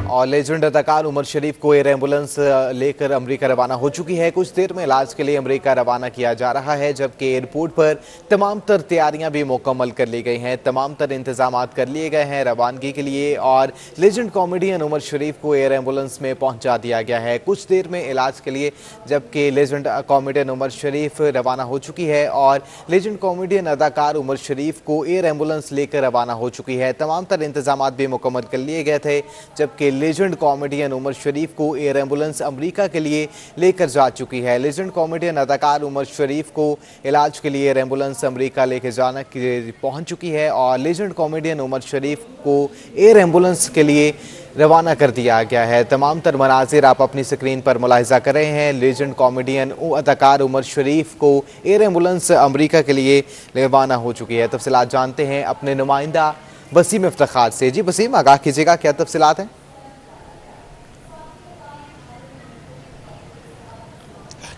और लेजेंड अदाकार उमर शरीफ को एयर एम्बुलेंस लेकर अमेरिका रवाना हो चुकी है। कुछ देर में इलाज के लिए अमेरिका रवाना किया जा रहा है, जबकि एयरपोर्ट पर तमाम तर तैयारियां भी मुकम्मल कर ली गई हैं। तमाम तर इंतजाम कर लिए गए हैं रवानगी के लिए और लेजेंड कॉमेडियन उमर शरीफ को एयर एम्बुलेंस में पहुंचा दिया गया है कुछ देर में इलाज के लिए, जबकि लेजेंड कॉमेडियन उमर शरीफ रवाना हो चुकी है और लेजेंड कॉमेडियन अदाकार उमर शरीफ को एयर एम्बुलेंस लेकर रवाना हो चुकी है। तमाम तर इंतजाम भी मुकम्मल कर लिए गए थे, जबकि लेजेंड कॉमेडियन उमर शरीफ को एयर एम्बुलेंस अमेरिका के लिए लेकर जा चुकी है। लेजेंड कॉमेडियन अदाकार उमर शरीफ को इलाज के लिए एयर एम्बुलेंस अमेरिका लेकर जाना पहुंच चुकी है और लेजेंड कॉमेडियन उमर शरीफ को एयर एम्बुलेंस के लिए रवाना कर दिया गया है। तमाम तर मनाजिर आप अपनी स्क्रीन पर मुलाहिजा कर रहे हैं। लेजेंड कॉमेडियन अदाकार उमर शरीफ को एयर एम्बुलेंस अमेरिका के लिए रवाना हो चुकी है। तफसीलात जानते हैं अपने नुमाइंदा वसीम इफ्तिखार से। जी वसीम, आगाह कीजिएगा, क्या तफसीलात हैं?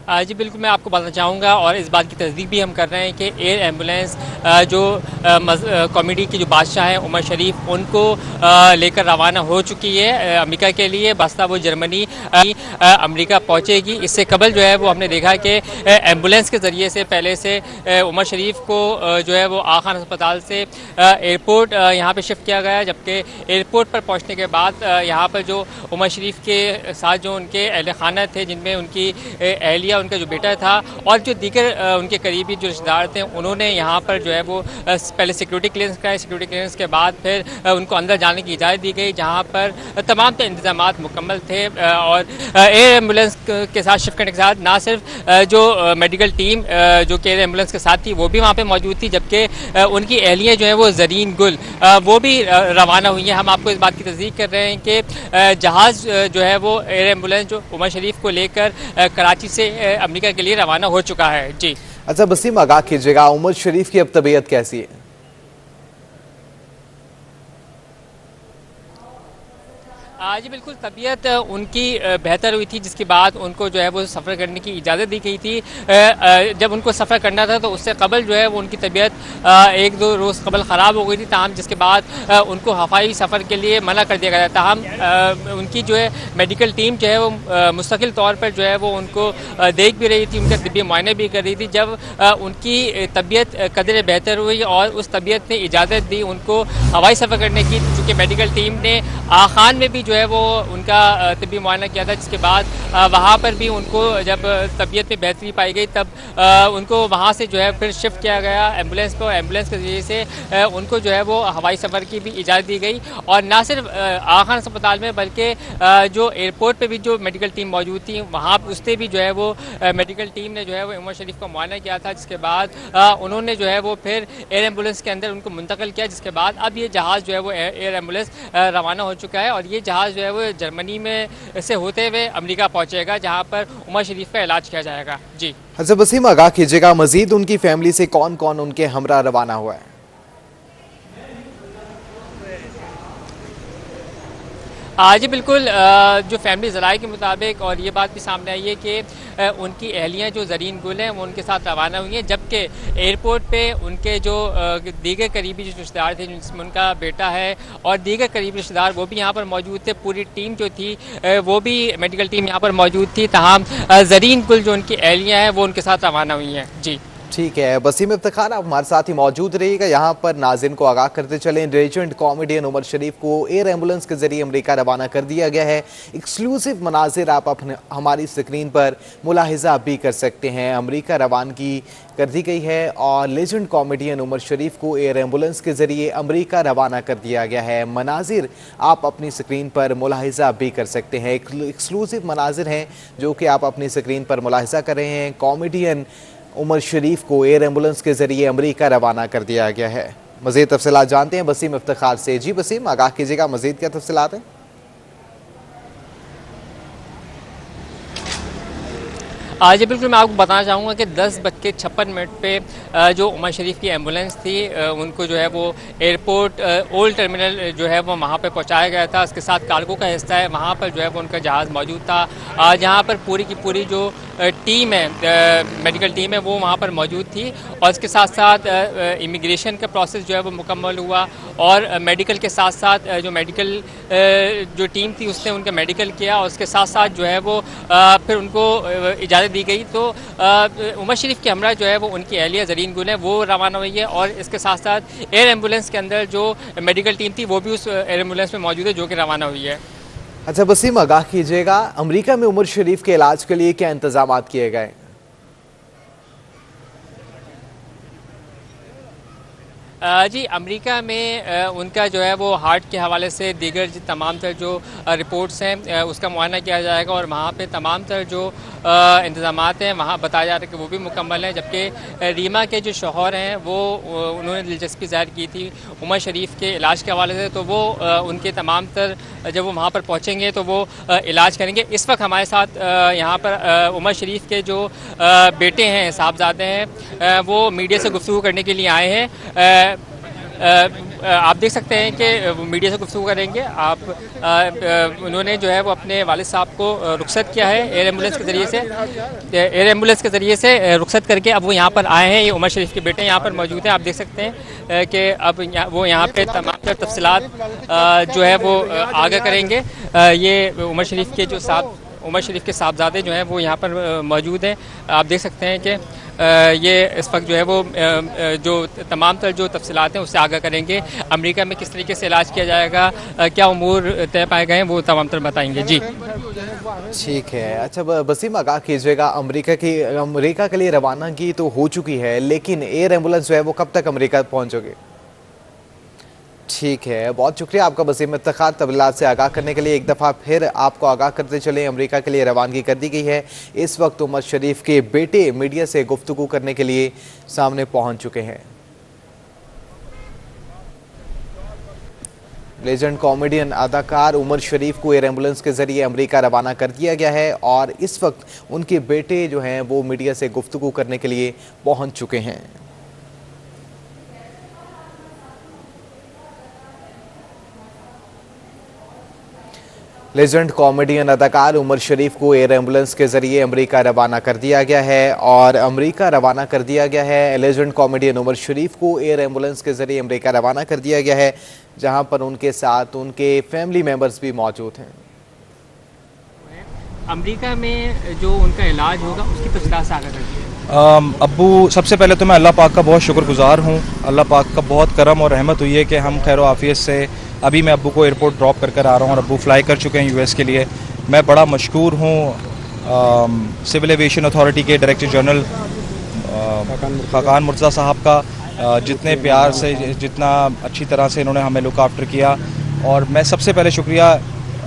जी बिल्कुल, मैं आपको बताना चाहूँगा और इस बात की तस्दीक भी हम कर रहे हैं कि एयर एम्बुलेंस जो कॉमेडी के जो बादशाह हैं उमर शरीफ, उनको लेकर रवाना हो चुकी है अमेरिका के लिए। बस्ता वो जर्मनी अमेरिका पहुँचेगी। इससे कबल जो है वो हमने देखा कि एम्बुलेंस के ज़रिए से पहले से उमर शरीफ को जो है वो आखान अस्पताल से एयरपोर्ट यहाँ पर शिफ्ट किया गया, जबकि एयरपोर्ट पर पहुँचने के बाद यहाँ पर जो उमर शरीफ के साथ जो उनके अहल खाना थे, जिनमें उनकी अहलिया, उनका जो बेटा था और जो दीगर उनके करीबी जो रिश्तेदार थे, उन्होंने यहाँ पर जो है वो पहले सिक्योरिटी क्लियरेंस कराया। सिक्योरिटी क्लियरेंस के बाद फिर उनको अंदर जाने की इजाज़त दी गई, जहाँ पर तमाम तो इंतजाम मुकम्मल थे। और एयर एम्बुलेंस के साथ शिफ्ट करने के साथ ना सिर्फ जो मेडिकल टीम जो कि एयर एम्बुलेंस के साथ थी वो भी वहाँ पर मौजूद थी, जबकि उनकी अहलियाँ जो है वो जरीन गुल वो भी रवाना हुई हैं। हम आपको इस बात की तस्दीक कर रहे हैं कि जहाज़ जो है वो एयर एम्बुलेंस जो उमर शरीफ को लेकर कराची से अमेरिका के लिए रवाना हो चुका है। जी अच्छा वसीम, आगाह कीजिएगा, उमर शरीफ की अब तबीयत कैसी है? जी बिल्कुल, तबीयत उनकी बेहतर हुई थी, जिसके बाद उनको जो है वो सफ़र करने की इजाज़त दी गई थी। जब उनको सफ़र करना था तो उससे कबल जो है वो उनकी तबीयत एक दो रोज़ कबल ख़राब हो गई थी। ताहम जिसके बाद उनको हवाई सफ़र के लिए मना कर दिया गया था। ताहम उनकी जो है मेडिकल टीम जो है वो मुस्तकिल तौर पर जो है वो उनको देख भी रही थी, उनका तिब्बी मुआयने भी कर रही थी। जब उनकी तबीयत कदर बेहतर हुई और उस तबीयत ने इजाज़त दी उनको हवाई सफ़र करने की, चूँकि मेडिकल टीम ने आखान में भी जो है वो उनका तिब्बी मुआयना किया था, जिसके बाद वहाँ पर भी उनको जब तबीयत में बेहतरी पाई गई तब उनको वहाँ से जो है फिर शिफ्ट किया गया एम्बुलेंस पर। एम्बुलेंस के ज़रिए से उनको जो है वो हवाई सफ़र की भी इजाज़त दी गई। और ना सिर्फ आखान अस्पताल में बल्कि जो एयरपोर्ट पर भी जो मेडिकल टीम मौजूद थी वहाँ उससे भी जो है वो मेडिकल टीम ने जो है वो उमर शरीफ का मुआयना किया था, जिसके बाद उन्होंने जो है वो फिर एयर एम्बुलेंस के अंदर उनको मुंतकिल किया, जिसके बाद अब ये जहाज़ जो है वो एयर एम्बुलेंस रवाना हो चुका है और ये जहाज़ जो है वो जर्मनी में से होते हुए अमेरिका पहुंचेगा, जहां पर उमर शरीफ का इलाज किया जाएगा। जी अच्छा वसीम, आगाह कीजिएगा, मजीद उनकी फैमिली से कौन कौन उनके हमरा रवाना हुआ है? जी बिल्कुल, जो फैमिली ज़राए के मुताबिक और ये बात भी सामने आई है कि उनकी अहलियाँ जो जरीन गुल हैं वो उनके साथ रवाना हुई हैं, जबकि एयरपोर्ट पे उनके जो दीगर करीबी जो रिश्तेदार थे, जिसमें उनका बेटा है और दीगर करीबी रिश्तेदार, वो भी यहाँ पर मौजूद थे। पूरी टीम जो थी वो भी मेडिकल टीम यहाँ पर मौजूद थी। तमाम जरीन गुल जो उनकी अहलियाँ हैं वो उनके साथ रवाना हुई हैं। जी ठीक है वसीम इफ्तिखार, आप हमारे साथ ही मौजूद रहिएगा। यहाँ पर नाज़रीन को आगाह करते चलें, लेजेंड कॉमेडियन उमर शरीफ को एयर एम्बुलेंस के जरिए अमेरिका रवाना कर दिया गया है। एक्सक्लूसिव मनाजिर आप अपने हमारी स्क्रीन पर मुलाहिजा भी कर सकते हैं। अमेरिका रवानगी कर दी गई है और लेजेंड कॉमेडियन उमर शरीफ को एयर एम्बुलेंस के जरिए अमेरिका रवाना कर दिया गया है। मनाजिर आप अपनी स्क्रीन पर मुलाहिजा भी कर सकते हैं। एक्सक्लूसिव मनाजिर हैं जो कि आप अपनी स्क्रीन पर मुलाहिजा कर रहे हैं। कॉमेडियन उमर शरीफ को एयर एम्बुलेंस के जरिए अमेरिका रवाना कर दिया गया है। मज़ीद तफसीलात जानते हैं वसीम इफ्तिखार से। जी वसीम, आगाह कीजिएगा, मज़ीद क्या तफसीलात हैं? जी बिल्कुल, मैं आपको बताना चाहूँगा कि 10:56 पे जो उमर शरीफ की एम्बुलेंस थी उनको जो है वो एयरपोर्ट ओल्ड टर्मिनल जो है वो वहाँ पे पहुँचाया गया था। उसके साथ कार्गो का हिस्सा है, वहाँ पर जो है वो उनका जहाज़ मौजूद था। जहाँ पर पूरी की पूरी जो टीम है, मेडिकल टीम है, वो वहाँ पर मौजूद थी और इसके साथ साथ इमिग्रेशन का प्रोसेस जो है वो मुकम्मल हुआ और मेडिकल के साथ साथ जो मेडिकल जो टीम थी उसने उनका मेडिकल किया और उसके साथ साथ जो है वो फिर उनको इजाज़त दी गई। तो उमर शरीफ की हमरा जो है वो उनकी अहलिया ज़रीन गुल है, वो रवाना हुई है और इसके साथ साथ एयर एम्बुलेंस के अंदर जो मेडिकल टीम थी वो भी उस एयर एम्बुलेंस में मौजूद है जो कि रवाना हुई है। अच्छा वसीम, आगाह कीजिएगा, अमेरिका में उमर शरीफ के इलाज के लिए क्या इंतजाम किए गए? जी अमेरिका में उनका जो है वो हार्ट के हवाले से दीगर तमाम तर जो रिपोर्ट्स हैं उसका मुआयना किया जाएगा और वहाँ पे तमाम तर जो इंतज़ामात हैं वहाँ बताया जा रहा है कि वो भी मुकम्मल हैं। जबकि रीमा के जो शौहर हैं वो उन्होंने दिलचस्पी ज़ाहिर की थी उमर शरीफ के इलाज के हवाले से, तो वो उनके तमाम तर जब वो वहाँ पर पहुँचेंगे तो वो इलाज करेंगे। इस वक्त हमारे साथ यहाँ पर उमर शरीफ के जो बेटे हैं, साहबजादे हैं, वो मीडिया से गुफ्तगू करने के लिए आए हैं। आप देख सकते हैं कि मीडिया से गुफ्तगू करेंगे। उन्होंने जो है वो अपने वालिद साहब को रुखसत किया है एयर एम्बुलेंस के ज़रिए से रुखसत करके अब वो यहाँ पर आए हैं। ये उमर शरीफ के बेटे यहाँ पर मौजूद हैं। आप देख सकते हैं कि अब वो यहाँ पे तमाम तफसीलात जो है वो आगाह करेंगे। ये उमर शरीफ के साहबजादे जो हैं वो यहाँ पर मौजूद हैं। आप देख सकते हैं कि ये इस वक्त जो है वो जो तमाम तर जो तफसीलात हैं उससे आगाह करेंगे। अमेरिका में किस तरीके से इलाज किया जाएगा, क्या उमूर तय पाए गए हैं, वो तमाम तर बताएंगे। जी ठीक है। अच्छा वसीम, आगाह कीजिएगा, अमेरिका के लिए रवानगी तो हो चुकी है, लेकिन एयर एम्बुलेंस जो है वो कब तक अमेरिका पहुंचोगे? ठीक है, बहुत शुक्रिया आपका वसीम इफ्तिखार तफसीलात से आगाह करने के लिए। एक दफ़ा फिर आपको आगाह करते चले, अमेरिका के लिए रवानगी कर दी गई है। इस वक्त उमर शरीफ के बेटे मीडिया से गुफ्तगू करने के लिए सामने पहुंच चुके हैं। लेजेंड कॉमेडियन अदाकार उमर शरीफ को एयर एम्बुलेंस के जरिए अमेरिका रवाना कर दिया गया है और इस वक्त उनके बेटे जो हैं वो मीडिया से गुफ्तगू करने के लिए पहुंच चुके हैं। लेजेंड कॉमेडियन अदाकार उमर शरीफ को एयर एम्बुलेंस के जरिए अमेरिका रवाना कर दिया गया है और अमेरिका रवाना कर दिया गया है। लेजेंड कॉमेडियन उमर शरीफ को एयर एम्बुलेंस के जरिए अमेरिका रवाना कर दिया गया है, जहां पर उनके साथ उनके फैमिली मेंबर्स भी मौजूद हैं। अमेरिका में जो उनका इलाज होगा उसकी तफसीलात से आगाह करिए। अब्बू, सबसे पहले तो मैं अल्लाह पाक का बहुत शुक्रगुजार हूँ। अल्लाह पाक का बहुत करम और रहमत हुई है कि हम खैर आफियत से अभी मैं अब्बू को एयरपोर्ट ड्रॉप कर आ रहा हूँ और अब्बू फ्लाई कर चुके हैं यूएस के लिए। मैं बड़ा मशकूर हूँ सिविल एविएशन अथॉरिटी के डायरेक्टर जनरल खाकान मुर्तज़ा साहब का, जितने प्यार से, जितना अच्छी तरह से इन्होंने हमें लुक आफ्टर किया। और मैं सबसे पहले शुक्रिया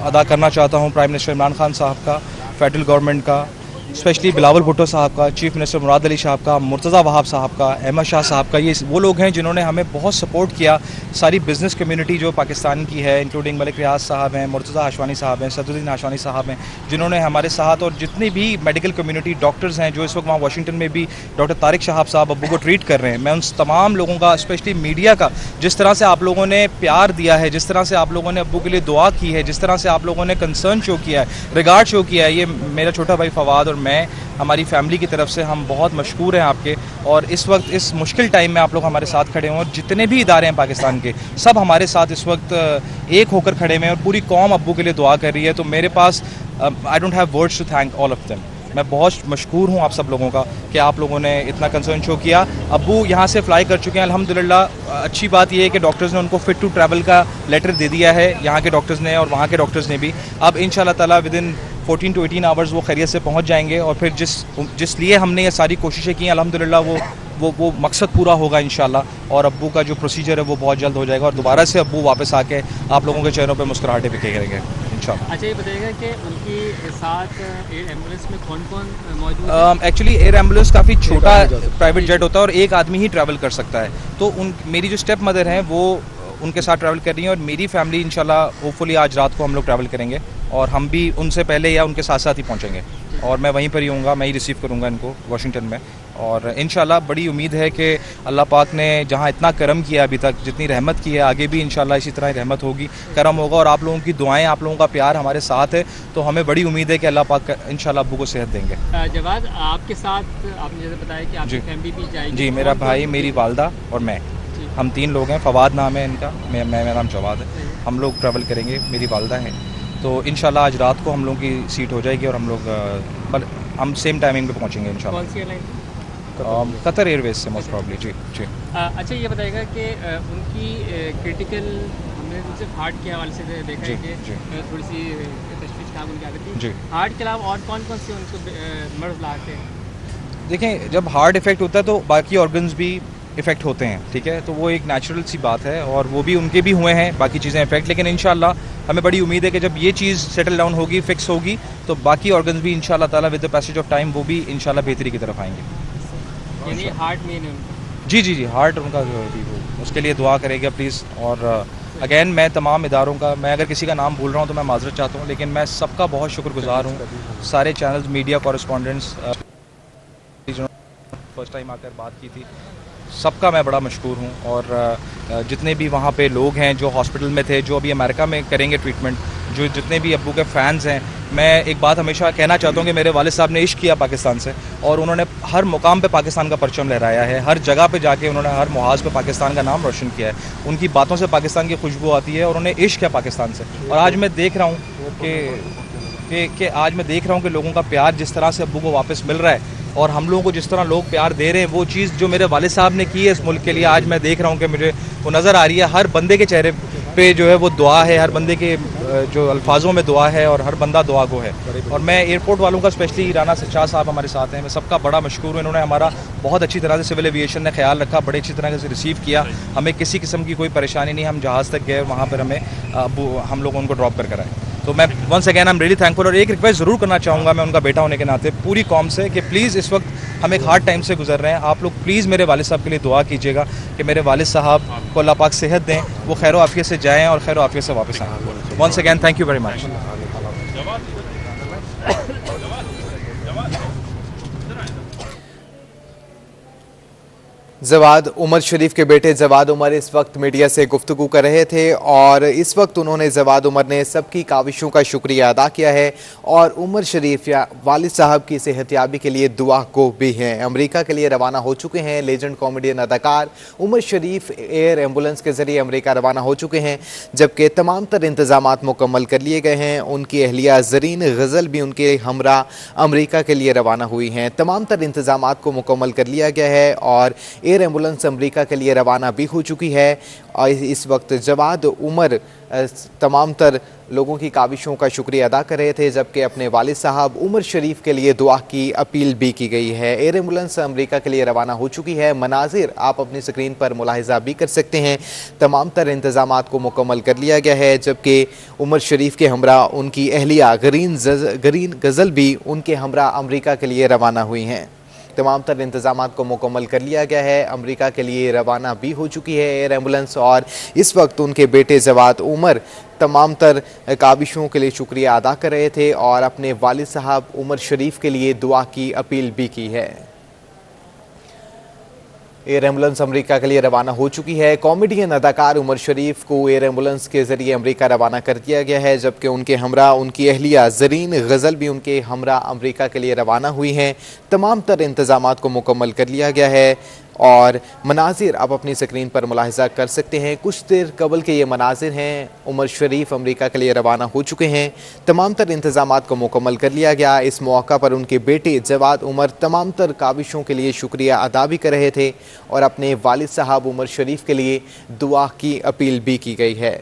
अदा करना चाहता हूँ प्राइम मिनिस्टर इमरान खान साहब का, फेडरल गवर्नमेंट का, स्पेशली बिलावल भुट्टो साहब का, चीफ मिनिस्टर मुराद अली साहब का, मुर्तज़ा वहाब साहब का, अहमद शाह साहब का। ये वो लोग हैं जिन्होंने हमें बहुत सपोर्ट किया। सारी बिज़नेस कम्युनिटी जो पाकिस्तान की है, इंक्लूडिंग मलिक रियाज साहब हैं, मुर्तज़ा हाशवानी साहब हैं, सदुद्दीन हाशवानी साहब हैं, जिन्होंने हमारे साथ, और जितनी भी मेडिकल कम्युनिटी, डॉक्टर्स हैं जो इस वक्त वहाँ वाशिंगटन में भी डॉक्टर तारिक शहाब साहब अब्बू को ट्रीट कर रहे हैं, मैं उन तमाम लोगों का, स्पेशली मीडिया का, जिस तरह से आप लोगों ने प्यार दिया है, जिस तरह से आप लोगों ने अब्बू के लिए दुआ की है, जिस तरह से आप लोगों ने कंसर्न शो किया है, रिगार्ड शो किया है, ये मेरा छोटा भाई फवाद और मैं, हमारी फैमिली की तरफ से हम बहुत मशकूर हैं आपके। और इस वक्त इस मुश्किल टाइम में आप लोग हमारे साथ खड़े हों और जितने भी इदारे हैं पाकिस्तान के, सब हमारे साथ इस वक्त एक होकर खड़े हुए हैं और पूरी कौम अब्बू के लिए दुआ कर रही है। तो मेरे पास I don't have words to thank all of them. मैं बहुत मशकूर हूँ आप सब लोगों का कि आप लोगों ने इतना कंसर्न शो किया। अब्बू यहाँ से फ़्लाई कर चुके हैं अल्हम्दुलिल्लाह। अच्छी बात यह है कि डॉक्टर्स ने उनको फ़िट टू ट्रैवल का लेटर दे दिया है, यहाँ के डॉक्टर्स ने और वहाँ के डॉक्टर्स ने भी। अब इंशाल्लाह ताला विद इन 14 to 18 आवर्स वो खैरियत से पहुँच जाएंगे और फिर जिस लिए हमने ये सारी कोशिशें की अल्हम्दुलिल्लाह वो मकसद पूरा होगा इंशाल्लाह। और अब्बू का जो प्रोसीजर है वो बहुत जल्द हो जाएगा और दोबारा से अब्बू वापस आके आप लोगों के चेहरों पे मुस्कुराहटें बिखेरेंगे इंशाल्लाह। अच्छा, ये बताइएगा कि उनकी साथ एयर एम्बुलेंस में कौन-कौन मौजूद है? एक्चुअली एयर एम्बुलेंस काफ़ी छोटा प्राइवेट जेट होता है और एक आदमी ही ट्रैवल कर सकता है। तो मेरी जो स्टेप मदर हैं वो उनके साथ ट्रैवल कर रही हैं और मेरी फैमिली इंशाल्लाह होपफुली आज रात को हम लोग ट्रैवल करेंगे और हम भी उनसे पहले या उनके साथ साथ ही पहुँचेंगे। और मैं वहीं पर ही हूँगा, मैं ही रिसीव करूँगा इनको वाशिंगटन में। और इंशाल्लाह बड़ी उम्मीद है कि अल्लाह पाक ने जहाँ इतना करम किया अभी तक, जितनी रहमत की है, आगे भी इंशाल्लाह इसी तरह रहमत होगी, करम होगा। और आप लोगों की दुआएं, आप लोगों का प्यार हमारे साथ है, तो हमें बड़ी उम्मीद है कि अल्लाह पाक इंशाल्लाह अब्बू को सेहत देंगे। जवाद, आपके साथ आपने जैसे बताया कि आपकी फैमिली भी जाएगी। जी, मेरा भाई, मेरी वालदा और मैं, हम 3 लोग हैं। फवाद नाम है इनका, मेरा नाम जवाद है। हम लोग ट्रैवल करेंगे, मेरी वालदा है। तो इंशाल्लाह आज रात को हम लोगों की सीट हो जाएगी और हम सेम टाइमिंग पे पहुंचेंगे इंशाल्लाह। कौन सी एयरलाइन? कतर एयरवेज से मोस्ट प्रॉब्ली। जी जी। अच्छा, ये बताइएगा कि उनकी क्रिटिकल, हमने उनसे हार्ट के हवाले से देखा है कि थोड़ी सी तशवीश उनकी आदत थी। जी। हार्ट के अलावा और कौन कौन से उनको मर्ज लाते हैं? देखें, जब हार्ट इफेक्ट होता है तो बाकी ऑर्गन्स भी इफ़ेक्ट होते हैं, ठीक है, तो वो एक नेचुरल सी बात है और वो भी उनके भी हुए हैं बाकी चीज़ें इफेक्ट। लेकिन इंशाल्लाह हमें बड़ी उम्मीद है कि जब ये चीज़ सेटल डाउन होगी, फिक्स होगी, तो बाकी ऑर्गन्स भी इंशाल्लाह ताला with the passage of time वो भी इंशाल्लाह बेहतरी की तरफ आएंगे। यानी हार्ट मेन है उनका? जी, हार्ट उनका जो है अभी, वो उसके लिए दुआ करेगा प्लीज़। और अगेन मैं तमाम इदारों का, मैं अगर किसी का नाम भूल रहा हूँ तो मैं माजरत चाहता हूँ, लेकिन मैं सबका बहुत शुक्रगुजार हूँ। सारे channels, media correspondents, first time आकर बात की थी, सबका मैं बड़ा मशकूर हूँ। और जितने भी वहाँ पे लोग हैं जो हॉस्पिटल में थे, जो अभी अमेरिका में करेंगे ट्रीटमेंट, जो जितने भी अब्बू के फ़ैन्स हैं, मैं एक बात हमेशा कहना चाहता हूँ कि मेरे वालिद साहब ने इश्क किया पाकिस्तान से और उन्होंने हर मुकाम पे पाकिस्तान का परचम लहराया है। हर जगह पे जाके उन्होंने हर मुहाज पे पाकिस्तान का नाम रोशन किया है। उनकी बातों से पाकिस्तान की खुशबू आती है और उन्हें इश्क है पाकिस्तान से। और आज मैं देख रहा हूँ कि लोगों का प्यार जिस तरह से अब्बू को वापस मिल रहा है और हम लोगों को जिस तरह लोग प्यार दे रहे हैं, वो चीज़ जो मेरे वालिद साहब ने की है इस मुल्क के लिए, आज मैं देख रहा हूँ कि मुझे वो नज़र आ रही है। हर बंदे के चेहरे पे जो है वो दुआ है, हर बंदे के जो अल्फाजों में दुआ है और हर बंदा दुआ गो है। और मैं एयरपोर्ट वालों का, स्पेशली राना सच्चा साहब हमारे साथ हैं, मैं सबका बड़ा मशकूर हूँ। इन्होंने हमारा बहुत अच्छी तरह से, सिविल एविएशन ने ख्याल रखा, बड़े अच्छी तरह से रिसीव किया, हमें किसी किस्म की कोई परेशानी नहीं। हम जहाज़ तक गए, वहाँ पर हम लोग उनको ड्रॉप कर आए। तो मैं once again I am really thankful. और एक रिक्वेस्ट ज़रूर करना चाहूँगा मैं उनका बेटा होने के नाते पूरी कौम से, कि प्लीज़ इस वक्त हम एक हार्ड टाइम से गुजर रहे हैं, आप लोग प्लीज़ मेरे वालिद साहब के लिए दुआ कीजिएगा कि मेरे वालिद साहब को अल्लाह पाक सेहत दें, वो खैर आफियत से जाएँ और खैर आफियत से वापस आएँ। Once again thank you very much. Jawad Umar Sharif के बेटे जवाद उमर इस वक्त मीडिया से गुफ्तगू कर रहे थे और इस वक्त उन्होंने, जवाद उमर ने सबकी काविशों का शुक्रिया अदा किया है और उमर शरीफ या वालिद साहब की सेहतयाबी के लिए दुआ को भी हैं। अमेरिका के लिए रवाना हो चुके हैं लेजेंड कॉमेडियन अदाकार उमर शरीफ एयर एम्बुलेंस के जरिए अमेरिका रवाना हो चुके हैं, जबकि तमाम तर इंतजामात मुकम्मल कर लिए गए हैं। उनकी अहलिया ज़रीन गज़ल भी उनके हमरा अमेरिका के लिए रवाना हुई हैं। तमाम तर इंतजामात को मुकम्मल कर लिया गया है और एयर एम्बुलेंस अमेरिका के लिए रवाना भी हो चुकी है। और इस वक्त जवाद उमर तमाम तर लोगों की काविशों का शुक्रिया अदा कर रहे थे, जबकि अपने वालिद साहब उमर शरीफ के लिए दुआ की अपील भी की गई है। एयर एम्बुलेंस अमेरिका के लिए रवाना हो चुकी है। मनाजिर आप अपनी स्क्रीन पर मुलाहिजा भी कर सकते हैं। तमाम तर इंतजामात को मुकम्मल कर लिया गया है, जबकि उमर शरीफ के हमरा उनकी अहलिया गरीन गज़ल भी उनके हमरा अमेरिका के लिए रवाना हुई हैं। तमाम तर इंतजामात को मुकम्मल कर लिया गया है। अमेरिका के लिए रवाना भी हो चुकी है एयर एम्बुलेंस और इस वक्त उनके बेटे जवाद उमर तमाम तर काविशों के लिए शुक्रिया अदा कर रहे थे और अपने वालिद साहब उमर शरीफ के लिए दुआ की अपील भी की है। एयर एम्बुलेंस अमेरिका के लिए रवाना हो चुकी है। कॉमेडियन अदाकार उमर शरीफ को एयर एम्बुलेंस के जरिए अमेरिका रवाना कर दिया गया है, जबकि उनके हमरा उनकी अहलिया ज़रीन गज़ल भी उनके हमरा अमेरिका के लिए रवाना हुई हैं। तमाम तर इंतजामात को मुकम्मल कर लिया गया है और मनाजिर आप अपनी स्क्रीन पर मुलाहिजा कर सकते हैं। कुछ देर कबल के ये मनाजिर हैं। उमर शरीफ अमेरिका के लिए रवाना हो चुके हैं। तमाम तर इंतजामात को मुकम्मल कर लिया गया। इस मौका पर उनके बेटे जवाद उमर तमाम तर काविशों के लिए शुक्रिया अदा भी कर रहे थे और अपने वालिद साहब उमर शरीफ के लिए दुआ की अपील भी की गई है।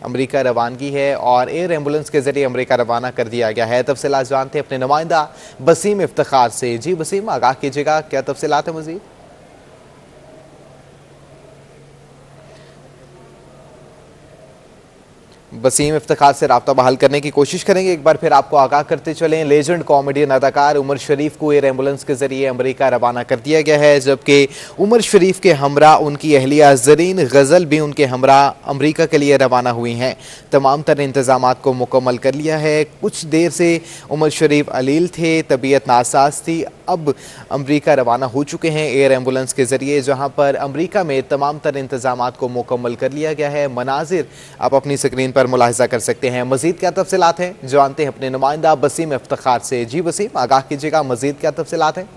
अमेरिका रवानगी है और एयर एम्बुलेंस के जरिए अमेरिका रवाना कर दिया गया है। तफसीलात जानते हैं अपने नुमाइंदा बसीम इफ्तिखार से। जी बसीम, आगाह कीजिएगा, क्या तफसीलात है मज़ीद? वसीम इफ्तिखार से राब्ता बहाल करने की कोशिश करेंगे। एक बार फिर आपको आगाह करते चलें, लेजेंड कॉमेडियन अदाकार उमर शरीफ को एयर एम्बुलेंस के जरिए अमेरिका रवाना कर दिया गया है, जबकि उमर शरीफ के हमरा उनकी अहलिया ज़रीन गज़ल भी उनके हमरा अमेरिका के लिए रवाना हुई हैं। तमाम तर इंतजामात को मुकम्मल कर लिया है। कुछ देर से उमर शरीफ अलील थे, तबीयत नासाज थी, अब अमेरिका रवाना हो चुके हैं एयर एम्बुलेंस के जरिए, जहां पर अमेरिका में तमाम तर इंतजामात को मुकम्मल कर लिया गया है। मनाजिर आप अपनी स्क्रीन पर मुलाहिजा कर सकते हैं। मजीद क्या तफसीलात हैं जानते हैं अपने नुमाइंदा वसीम इफ्तिखार से। जी वसीम, आगाह कीजिएगा, मजीद क्या तफसीलात हैं?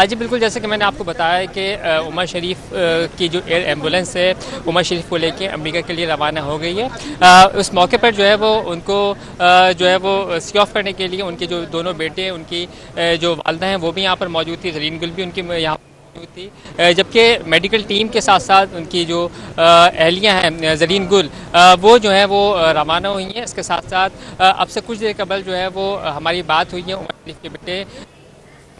जी बिल्कुल, जैसे कि मैंने आपको बताया कि उमर शरीफ की जो एयर एम्बुलेंस है उमर शरीफ को लेके अमेरिका के लिए रवाना हो गई है। उस मौके पर जो है वो उनको जो है वो सी ऑफ करने के लिए उनके जो दोनों बेटे हैं, उनकी जो वालदा हैं वो भी यहाँ पर मौजूद थी, ज़रीन गुल भी उनकी यहाँ मौजूद थी, जबकि मेडिकल टीम के साथ साथ उनकी जो अहलियाँ हैं ज़रीन गुल वो जो है वो रवाना हुई हैं। इसके साथ साथ अब से कुछ देर कबल जो है वो हमारी बात हुई है उमर शरीफ के बेटे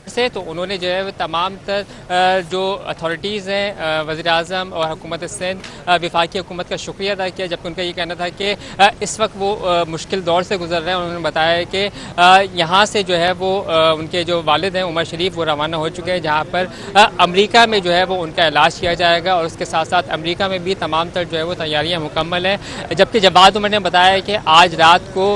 से, तो उन्होंने जो है तमाम तर जो अथॉरिटीज़ हैं, वज़ीर-ए-आज़म और हुकूमत सिंध, वफाकी हुकूमत का शुक्रिया अदा किया, जबकि उनका ये कहना था कि इस वक्त वो मुश्किल दौर से गुजर रहे हैं। उन्होंने बताया कि यहाँ से जो है वो उनके जो वालिद हैं उमर शरीफ वो रवाना हो चुके हैं, जहाँ पर अमेरिका में जो है वो उनका इलाज किया जाएगा और उसके साथ साथ अमेरिका में भी तमाम तर जो है वो तैयारियाँ मुकम्मल हैं। जबकि जवाद उमर ने बताया कि आज रात को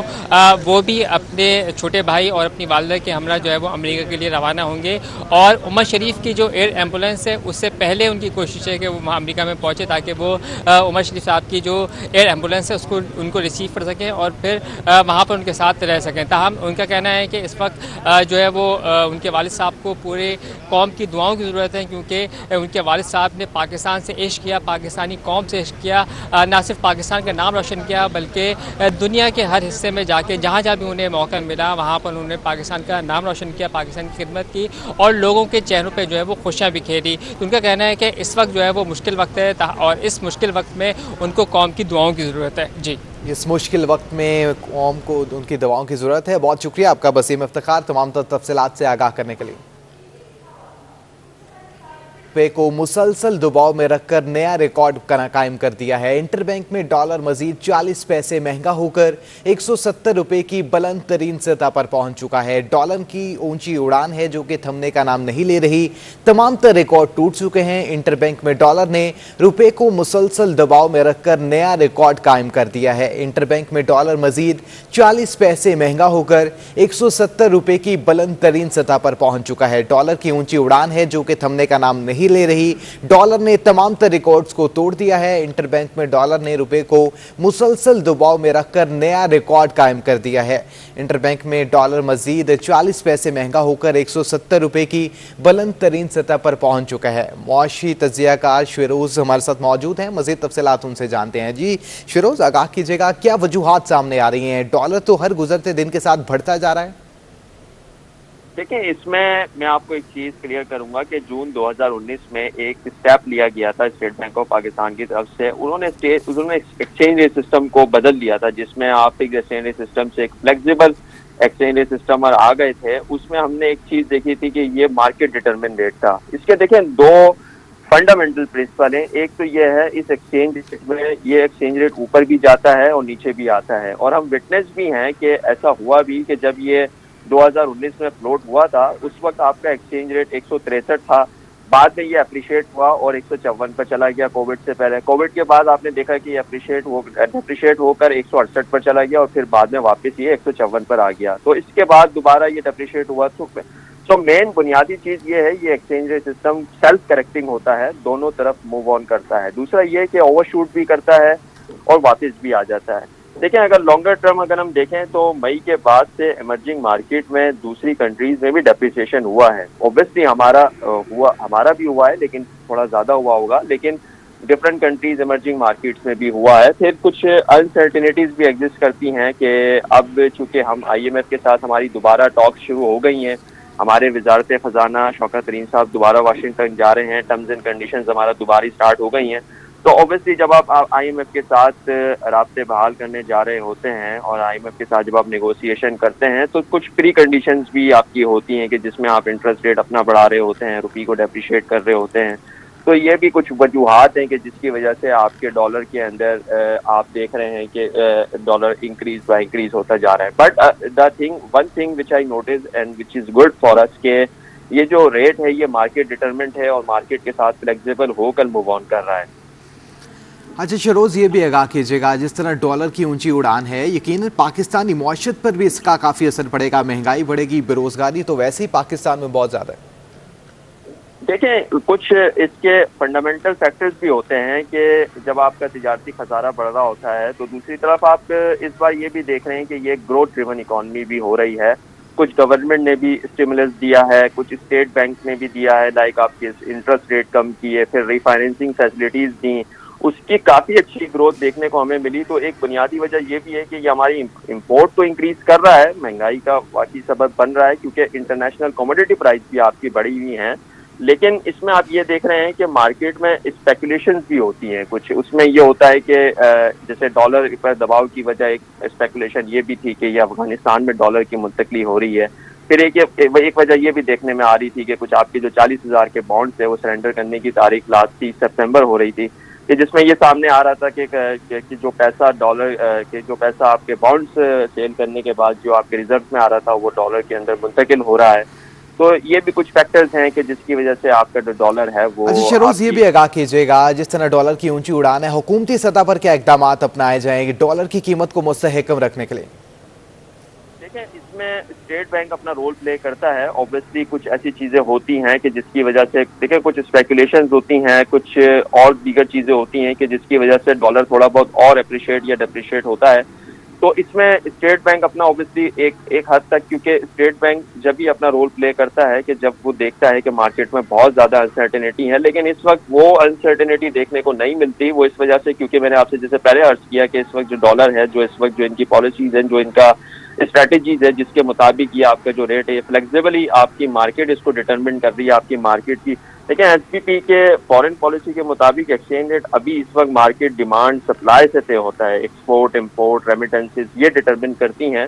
वो भी अपने छोटे भाई और अपनी वालदा के हमरा जो है वो अमेरिका के लिए रवाना होंगे और उमर शरीफ की जो एयर एम्बुलेंस है उससे पहले उनकी कोशिश है कि वो अमेरिका में पहुंचे ताकि वो उमर शरीफ साहब की जो एयर एम्बुलेंस है उसको उनको रिसीव कर सकें और फिर वहां पर उनके साथ रह सकें। ताहम उनका कहना है कि इस वक्त जो है वो उनके वालिद साहब को पूरे कौम की दुआओं की ज़रूरत है, क्योंकि उनके वालिद साहब ने पाकिस्तान से इश्क किया, पाकिस्तानी कौम से इश्क किया, ना सिर्फ पाकिस्तान का नाम रोशन किया बल्कि दुनिया के हर हिस्से में जाके जहाँ जहाँ भी उन्हें मौका मिला वहाँ पर उन्होंने पाकिस्तान का नाम रोशन किया, पाकिस्तान की खिदमत की और लोगों के चेहरों पे जो है वो खुशियाँ बिखेरी। तो उनका कहना है कि इस वक्त जो है वो मुश्किल वक्त है और इस मुश्किल वक्त में उनको कौम की दुआओं की ज़रूरत है। जी, इस मुश्किल वक्त में कौम को उनकी दवाओं की ज़रूरत है। बहुत शुक्रिया आपका वसीम इफ्तिखार तमाम तफसीलात से आगाह करने के लिए। रुपए को मुसलसल दबाव में रखकर नया रिकॉर्ड कायम कर दिया है। इंटरबैंक में डॉलर मजीद 40 पैसे महंगा होकर 170 रुपए की बुलंद तरीन सतह पर पहुंच चुका है। डॉलर की ऊंची उड़ान है जो कि थमने का नाम नहीं ले रही। तमाम तर रिकॉर्ड टूट चुके हैं। इंटरबैंक में डॉलर ने रुपए को मुसलसल दबाव में रखकर नया रिकॉर्ड कायम कर दिया है। इंटरबैंक में डॉलर मजीद 40 पैसे महंगा होकर 170 रुपए की बुलंद तरीन सतह पर पहुंच चुका है। डॉलर की ऊंची उड़ान है जो कि थमने का नाम नहीं ले रही। डॉलर ने तमाम तर रिकॉर्ड्स को तोड़ दिया है। इंटरबैंक में डॉलर ने रुपए को मुसलसल दबाव में रखकर नया रिकॉर्ड कायम कर दिया है। इंटरबैंक में डॉलर मजीद 40 पैसे महंगा होकर 170 रुपए की बुलंद तरीन सतह पर पहुंच चुका है। मुआशी तज्जियाकार शिरोज हमारे साथ मौजूद हैं, मजीद तफसीलात उनसे जानते हैं। जी शिरोज, आगाह कीजिएगा, क्या वजूहात सामने आ रही हैं? डॉलर तो हर गुजरते दिन के साथ बढ़ता जा रहा है। देखिए, इसमें मैं आपको एक चीज़ क्लियर करूंगा कि जून 2019 में एक स्टेप लिया गया था स्टेट बैंक ऑफ पाकिस्तान की तरफ से। उन्होंने एक्सचेंज रेट सिस्टम को बदल दिया था, जिसमें आप फिक्स्ड एक्सचेंज रेट सिस्टम से एक फ्लेक्सिबल एक्सचेंज रेट सिस्टम पर आ गए थे। उसमें हमने एक चीज़ देखी थी कि ये मार्केट डिटरमिन रेट था। इसके देखें दो फंडामेंटल प्रिंसिपल है। एक तो ये है इस एक्सचेंज रेट में ये एक्सचेंज रेट ऊपर भी जाता है और नीचे भी आता है, और हम विटनेस भी हैं कि ऐसा हुआ भी कि जब ये 2019 में फ्लोट हुआ था उस वक्त आपका एक्सचेंज रेट 163 था। बाद में ये अप्रिशिएट हुआ और 154 पर चला गया कोविड से पहले। कोविड के बाद आपने देखा कि ये अप्रिशिएट होकर 168 पर चला गया और फिर बाद में वापस ये 154 पर आ गया। तो इसके बाद दोबारा ये अप्रिशिएट हुआ। तो मेन बुनियादी चीज़ ये है, ये exchange rate system self correcting होता है, दोनों तरफ मूव ऑन करता है। दूसरा ये कि ओवरशूट भी करता है और वापस भी आ जाता है। देखें, अगर लॉन्गर टर्म अगर हम देखें तो मई के बाद से इमर्जिंग मार्केट में दूसरी कंट्रीज में भी डेप्रिसिएशन हुआ है। ऑब्वियसली हमारा भी हुआ है, लेकिन थोड़ा ज़्यादा हुआ होगा, लेकिन डिफरेंट कंट्रीज इमर्जिंग मार्केट्स में भी हुआ है। फिर कुछ अनसर्टेनिटीज भी एग्जिस्ट करती हैं कि अब चूँकि हम IMF के साथ हमारी दोबारा टॉक्स शुरू हो गई हैं, हमारे वजारत ख़जाना शौकत तरीन साहब दोबारा वाशिंगटन जा रहे हैं, टर्म्स एंड कंडीशंस हमारा दोबारा स्टार्ट हो गई हैं। तो ऑब्वियसली जब आप IMF के साथ राब्ते बहाल करने जा रहे होते हैं और IMF के साथ जब आप नेगोशिएशन करते हैं तो कुछ प्री कंडीशंस भी आपकी होती हैं कि जिसमें आप इंटरेस्ट रेट अपना बढ़ा रहे होते हैं, रुपये को डेप्रिशिएट कर रहे होते हैं। तो ये भी कुछ वजूहात हैं कि जिसकी वजह से आपके डॉलर के अंदर आप देख रहे हैं कि डॉलर इंक्रीज होता जा रहा है। But one thing which I notice and which is good for us के ये जो रेट है ये मार्केट डिटरमिनेंट है और मार्केट के साथ फ्लेक्सिबल होकर मूव ऑन कर रहा है। अच्छा शरोज, ये भी आगाह कीजिएगा, जिस तरह डॉलर की ऊंची उड़ान है यकीनन पाकिस्तानी मौशत पर भी इसका काफ़ी असर पड़ेगा, महंगाई बढ़ेगी, बेरोजगारी तो वैसे ही पाकिस्तान में बहुत ज़्यादा है। देखें, कुछ इसके फंडामेंटल फैक्टर्स भी होते हैं कि जब आपका तिजारती खसारा बढ़ रहा होता है तो दूसरी तरफ आप इस बार ये भी देख रहे हैं कि ये ग्रोथ ड्रिवन इकॉनमी भी हो रही है। कुछ गवर्नमेंट ने भी स्टिमुलस दिया है, कुछ स्टेट बैंक ने भी दिया है, लाइक आपके इंटरेस्ट रेट कम किए, फिर रिफाइनेंसिंग फैसिलिटीज दी, उसकी काफ़ी अच्छी ग्रोथ देखने को हमें मिली। तो एक बुनियादी वजह ये भी है कि ये हमारी इंपोर्ट तो इंक्रीज कर रहा है, महंगाई का वाकई सबब बन रहा है क्योंकि इंटरनेशनल कमोडिटी प्राइस भी आपकी बढ़ी हुई हैं। लेकिन इसमें आप ये देख रहे हैं कि मार्केट में स्पेकुलेशंस भी होती हैं कुछ। उसमें ये होता है कि जैसे डॉलर पर दबाव की वजह एक स्पेकुलेशन ये भी थी कि ये अफगानिस्तान में डॉलर की मुंतकली हो रही है। फिर एक वजह ये भी देखने में आ रही थी कि कुछ आपके जो 40,000 के बॉन्ड्स है वो सरेंडर करने की तारीख लास्ट 30 सितंबर हो रही थी, कि जिसमें ये सामने आ रहा था कि जो पैसा डॉलर के जो पैसा आपके बॉन्ड्स सेल करने के बाद जो आपके रिजर्व में आ रहा था वो डॉलर के अंदर मुंतकिल हो रहा है। तो ये भी कुछ फैक्टर्स हैं कि जिसकी वजह से आपका जो डॉलर है वो। अच्छा शरोज, ये भी आगाह कीजिएगा, जिस तरह डॉलर की ऊंची उड़ान है, हुकूमती सतह पर क्या इकदाम अपनाए जाएंगे डॉलर की कीमत को मुस्तहकम रखने के लिए? देखें, इसमें स्टेट बैंक अपना रोल प्ले करता है। ऑब्वियसली कुछ ऐसी चीजें होती हैं कि जिसकी वजह से देखें कुछ स्पेकुलेशंस होती हैं, कुछ और दीगर चीजें होती हैं कि जिसकी वजह से डॉलर थोड़ा बहुत और अप्रिशिएट या डिप्रिशिएट होता है। तो इसमें स्टेट बैंक अपना ऑब्वियसली एक हद तक, क्योंकि स्टेट बैंक जब भी अपना रोल प्ले करता है कि जब वो देखता है कि मार्केट में बहुत ज़्यादा अनसर्टेनिटी है, लेकिन इस वक्त वो अनसर्टेनिटी देखने को नहीं मिलती। वो इस वजह से, क्योंकि मैंने आपसे जैसे पहले अर्ज किया कि इस वक्त जो डॉलर है, जो इस वक्त जो इनकी पॉलिसीज हैं, जो इनका स्ट्रैटेजीज है, जिसके मुताबिक ये आपका जो रेट है फ्लेक्सिबली आपकी मार्केट इसको डिटरमिन कर रही है, आपकी मार्केट की। लेकिन एसपीपी के फॉरेन पॉलिसी के मुताबिक एक्सचेंज रेट अभी इस वक्त मार्केट डिमांड सप्लाई से तय होता है, एक्सपोर्ट इंपोर्ट रेमिटेंसेस ये डिटरमिन करती हैं।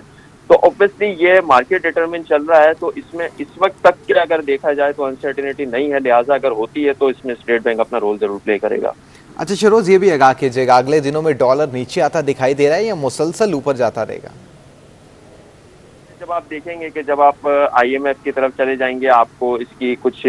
तो ऑब्वियसली ये मार्केट डिटरमिन चल रहा है। तो इसमें इस वक्त तक के अगर देखा जाए तो अनसर्टेनिटी नहीं है, लिहाजा अगर होती है तो इसमें स्टेट बैंक अपना रोल जरूर प्ले करेगा। अच्छा शरोज, ये भी आगाह कीजिएगा, अगले दिनों में डॉलर नीचे आता दिखाई दे रहा है या मुसलसल ऊपर जाता रहेगा? जब आप देखेंगे कि जब आप आईएमएफ की तरफ चले जाएंगे, आपको इसकी कुछ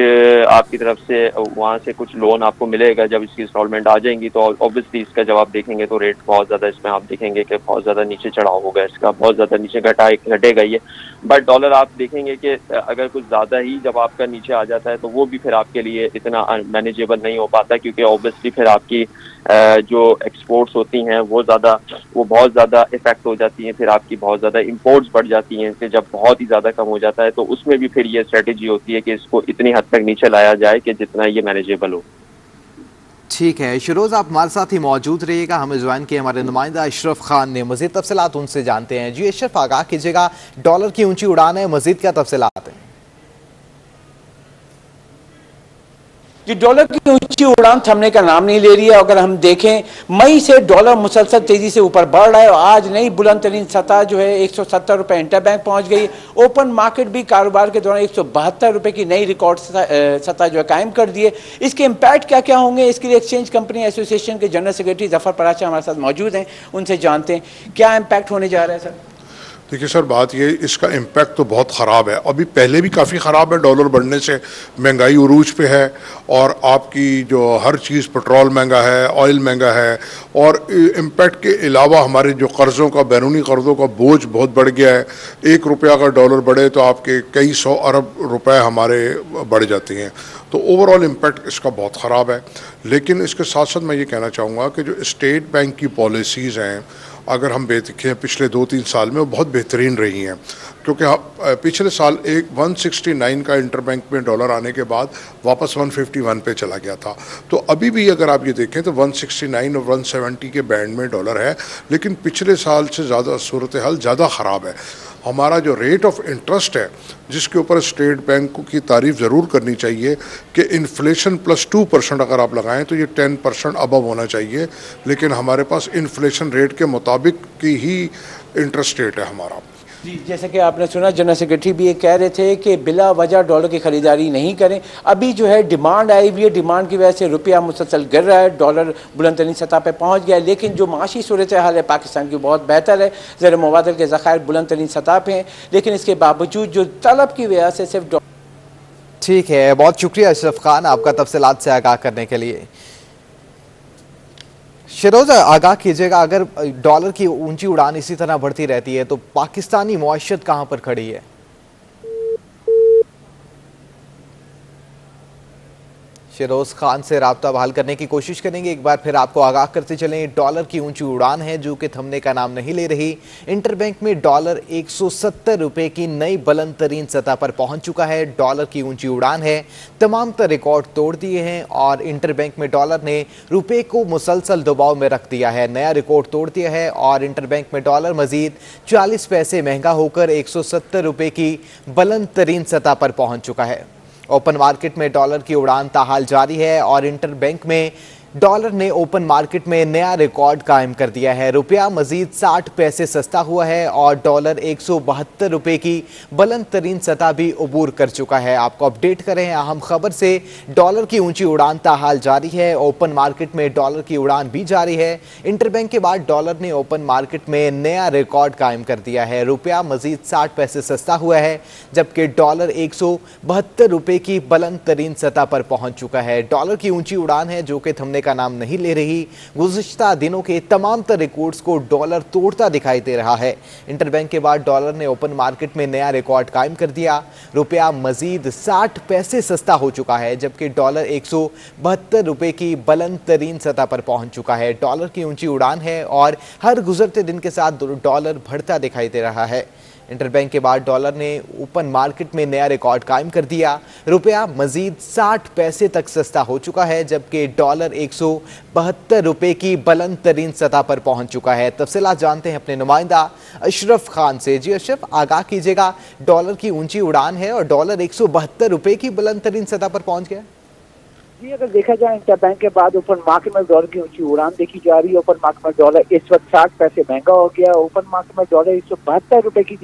आपकी तरफ से वहाँ से कुछ लोन आपको मिलेगा, जब इसकी इंस्टॉलमेंट आ जाएंगी तो ऑब्वियसली इसका जब आप देखेंगे तो रेट बहुत ज़्यादा इसमें आप देखेंगे कि बहुत ज़्यादा नीचे चढ़ाव होगा, इसका बहुत ज़्यादा नीचे घटेगा ये। बट डॉलर आप देखेंगे कि अगर कुछ ज़्यादा ही जब आपका नीचे आ जाता है तो वो भी फिर आपके लिए इतना मैनेजेबल नहीं हो पाता, क्योंकि ऑब्वियसली फिर आपकी जो एक्सपोर्ट्स होती हैं वो बहुत ज़्यादा इफेक्ट हो जाती हैं, फिर आपकी बहुत ज़्यादा इंपोर्ट्स बढ़ जाती हैं। जब बहुत ही ज़्यादा कम हो जाता है तो उसमें भी फिर ये स्ट्रेटेजी होती है कि इसको इतनी हद तक नीचे लाया जाए कि जितना ये मैनेजेबल हो। ठीक है शरोज, आप हमारे साथ ही मौजूद रहिएगा। हमें ज्वाइन किए हमारे नुमाइंदा अशरफ खान ने, मजीद तफसीलात उनसे जानते हैं। जी अशरफ, आगाह कीजिएगा, डॉलर की ऊंची उड़ान है, मजीद क्या तफसीलात हैं? कि डॉलर की ऊंची उड़ान थमने का नाम नहीं ले रही है। अगर हम देखें मई से डॉलर मुसलसल तेजी से ऊपर बढ़ रहा है और आज नई बुलंद तरीन सतह जो है 170 रुपये इंटरबैंक पहुंच गई। ओपन मार्केट भी कारोबार के दौरान 172 रुपये की नई रिकॉर्ड सतह जो है कायम कर दिए। इसके इम्पैक्ट क्या क्या होंगे, इसके लिए एक्सचेंज कंपनी एसोसिएशन के जनरल सेक्रेटरी जफर पराचा हमारे साथ मौजूद हैं, उनसे जानते हैं क्या इम्पैक्ट होने जा रहा है। सर देखिए सर, बात ये, इसका इम्पैक्ट तो बहुत ख़राब है, अभी पहले भी काफ़ी ख़राब है। डॉलर बढ़ने से महंगाई उरूज पे है और आपकी जो हर चीज़, पेट्रोल महंगा है, ऑयल महंगा है, और इम्पैक्ट के अलावा हमारे जो कर्ज़ों का, बैरूनी कर्ज़ों का बोझ बहुत बढ़ गया है। 1 रुपया अगर डॉलर बढ़े तो आपके कई 100 अरब रुपए हमारे बढ़ जाते हैं। तो ओवरऑल इम्पैक्ट इसका बहुत ख़राब है। लेकिन इसके साथ साथ मैं ये कहना चाहूँगा कि जो स्टेट बैंक की पॉलिसीज़ हैं, अगर हम देखें पिछले 2-3 साल में, वो बहुत बेहतरीन रही हैं, क्योंकि पिछले साल 169 का इंटरबैंक में डॉलर आने के बाद वापस 151 पे चला गया था। तो अभी भी अगर आप ये देखें तो 169 और 170 के बैंड में डॉलर है, लेकिन पिछले साल से ज़्यादा सूरत हाल ज़्यादा ख़राब है। हमारा जो रेट ऑफ इंटरेस्ट है, जिसके ऊपर स्टेट बैंक की तारीफ ज़रूर करनी चाहिए कि इन्फ्लेशन प्लस 2% अगर आप लगाएं तो ये 10% अबव होना चाहिए, लेकिन हमारे पास इन्फ्लेशन रेट के मुताबिक की ही इंटरेस्ट रेट है हमारा। जी, जैसे कि आपने सुना जनरल सेक्रेटरी भी ये कह रहे थे कि बिला वजह डॉलर की खरीदारी नहीं करें। अभी जो है डिमांड आई हुई है, डिमांड की वजह से रुपया मुसलसल गिर रहा है, डॉलर बुलंद तरीन सतह पर पहुँच गया है। लेकिन जो माशी सूरत हाल है पाकिस्तान की बहुत बेहतर है, ज़र मुबादल के ज़खायर बुलंद तरीन सतह पर हैं, लेकिन इसके बावजूद जो तलब की वजह से सिर्फ ठीक है, बहुत शुक्रिया अशरफ खान आपका तफसीलात से आगाह करने के लिए। शिरोज, आगाह कीजिएगा, अगर डॉलर की ऊंची उड़ान इसी तरह बढ़ती रहती है तो पाकिस्तानी मुआशरत कहां पर खड़ी है? शिरोज खान से राब्ता बहाल करने की कोशिश करेंगे। एक बार फिर आपको आगाह करते चलें, डॉलर की ऊंची उड़ान है जो कि थमने का नाम नहीं ले रही। इंटरबैंक में डॉलर 170 रुपए की नई बुलंद तरीन सतह पर पहुंच चुका है। डॉलर की ऊंची उड़ान है, तमाम तर रिकॉर्ड तोड़ दिए हैं और इंटरबैंक में डॉलर ने रुपए को मुसलसल दबाव में रख दिया है, नया रिकॉर्ड तोड़ दिया है और इंटरबैंक में डॉलर मजीद 40 पैसे महंगा होकर 170 रुपए की बुलंद तरीन सतह पर पहुंच चुका है। ओपन मार्केट में डॉलर की उड़ान ताहाल जारी है और इंटरबैंक में डॉलर ने ओपन मार्केट में नया रिकॉर्ड कायम कर दिया है। रुपया मजीद 60 पैसे सस्ता हुआ है और डॉलर 172 रुपए की बुलंद तरीन सतह भी अबूर कर चुका है। आपको अपडेट करें अहम खबर से, डॉलर की ऊंची उड़ान ताहाल जारी है, ओपन मार्केट में डॉलर की उड़ान भी जारी है। इंटरबैंक के बाद डॉलर ने ओपन मार्केट में नया रिकॉर्ड कायम कर दिया है। रुपया मजीद 60 पैसे सस्ता हुआ है जबकि डॉलर 172 रुपए की बुलंद तरीन सतह पर पहुंच चुका है। डॉलर की ऊंची उड़ान है जो कि थमने का नाम नहीं ले रही। गुज़िश्ता दिनों के तमाम तर रिकॉर्ड्स को डॉलर तोड़ता दिखाई दे रहा है। इंटरबैंक के बाद डॉलर ने ओपन मार्केट में नया रिकॉर्ड कायम कर दिया। रुपया मजीद 60 पैसे सस्ता हो चुका है जबकि डॉलर 172 रुपए की बुलंद तरीन सतह पर पहुंच चुका है। डॉलर की ऊंची उड़ान है और हर गुजरते दिन के साथ डॉलर बढ़ता दिखाई दे रहा है। इंटरबैंक के बाद डॉलर ने ओपन मार्केट में नया रिकॉर्ड कायम कर दिया। रुपया मजीद 60 पैसे तक सस्ता हो चुका है जबकि डॉलर 172 रुपए की बुलंद तरीन सतह पर पहुंच चुका है। तफसीलात जानते हैं अपने नुमाइंदा अशरफ खान से। जी अशरफ, आगाह कीजिएगा, डॉलर की ऊंची उड़ान है और डॉलर 172 रुपए की बुलंद तरीन सतह पर पहुंच गया। जी, अगर देखा जाए इंटरबैंक के बाद ओपन मार्केट में डॉलर की ऊंची उड़ान देखी जा रही है। ओपन मार्केट में डॉलर इस वक्त 60 पैसे महंगा हो गया। ओपन मार्केट में डॉलर 172 रुपए की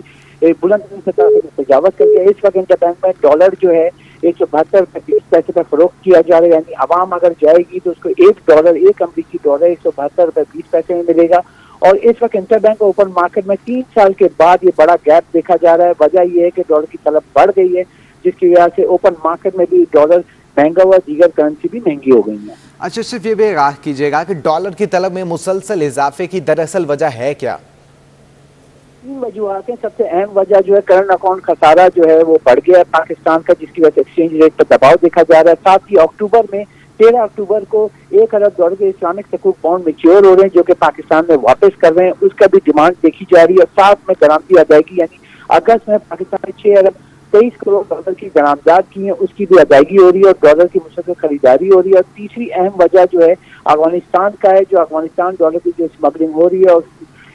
बुलंद सतह से तजावत कर गया। इस वक्त इंटरबैंक में डॉलर जो है 172 रुपए 20 पैसे पर फरोख्त किया जा रहा है। यानी आवाम अगर जाएगी तो उसको एक अमरीकी डॉलर 172 रुपए 20 पैसे में मिलेगा। और इस वक्त इंटरबैंक ओपन मार्केट में 3 साल के बाद ये बड़ा गैप देखा जा रहा है। वजह यह है कि डॉलर की तलब बढ़ गई है जिसकी वजह से ओपन मार्केट में भी डॉलर महंगा हुआ, दीगर करेंसी भी महंगी हो गई है। अच्छा, सिर्फ ये भी आगाह कीजिएगा कि डॉलर की तलब में मुसलसल इजाफे की दरअसल वजह है क्या? 3 वजूहात हैं। सबसे अहम वजह जो है करंट अकाउंट खसारा जो है वो बढ़ गया है पाकिस्तान का, जिसकी वजह से एक्सचेंज रेट पर दबाव देखा जा रहा है। साथ ही अक्टूबर में 13 अक्टूबर को 1 अरब डॉलर के इस्लामिक सकूक बॉन्ड मैच्योर हो रहे हैं जो कि पाकिस्तान में वापस कर रहे हैं, उसका भी डिमांड देखी जा रही है। साथ में गरामती अदायगी यानी अगस्त में पाकिस्तान ने 6 अरब 23 करोड़ डॉलर की गरामदाद की है, उसकी भी अदायगी हो रही है और डॉलर की मुसलसल खरीदारी हो रही है। और तीसरी अहम वजह जो है अफगानिस्तान का है, जो अफगानिस्तान डॉलर की जो स्मगलिंग हो रही है और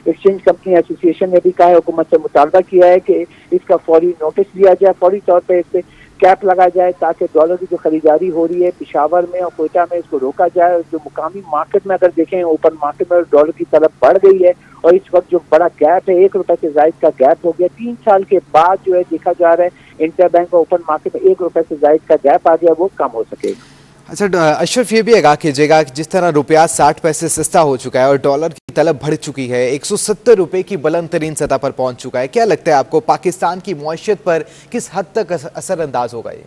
एक्सचेंज कंपनी एसोसिएशन ने भी कहा है, हुकूमत से मुतालबा किया है कि इसका फौरी नोटिस लिया जाए, फौरी तौर पर इस पर कैप लगाया जाए ताकि डॉलर की जो खरीदारी हो रही है पेशावर में और कोयटा में इसको रोका जाए। जो मुकामी मार्केट में अगर देखें ओपन मार्केट में डॉलर की तलब बढ़ गई है और इस वक्त जो बड़ा गैप है 1 रुपए से जायद का गैप हो गया। 3 साल के बाद जो है देखा जा रहा है इंटरबैंक ओपन मार्केट में 1 रुपए से जायद का गैप आ गया, वो कम हो सकेगा। अच्छा अशरफ, ये भी आगाह कीजिएगा कि जिस तरह रुपया 60 पैसे सस्ता हो चुका है और डॉलर की तलब बढ़ चुकी है, 170 रुपए की बुलंद तरीन सतह पर पहुंच चुका है, क्या लगता है आपको पाकिस्तान की मुआशरत पर किस हद तक असरअंदाज होगा ये?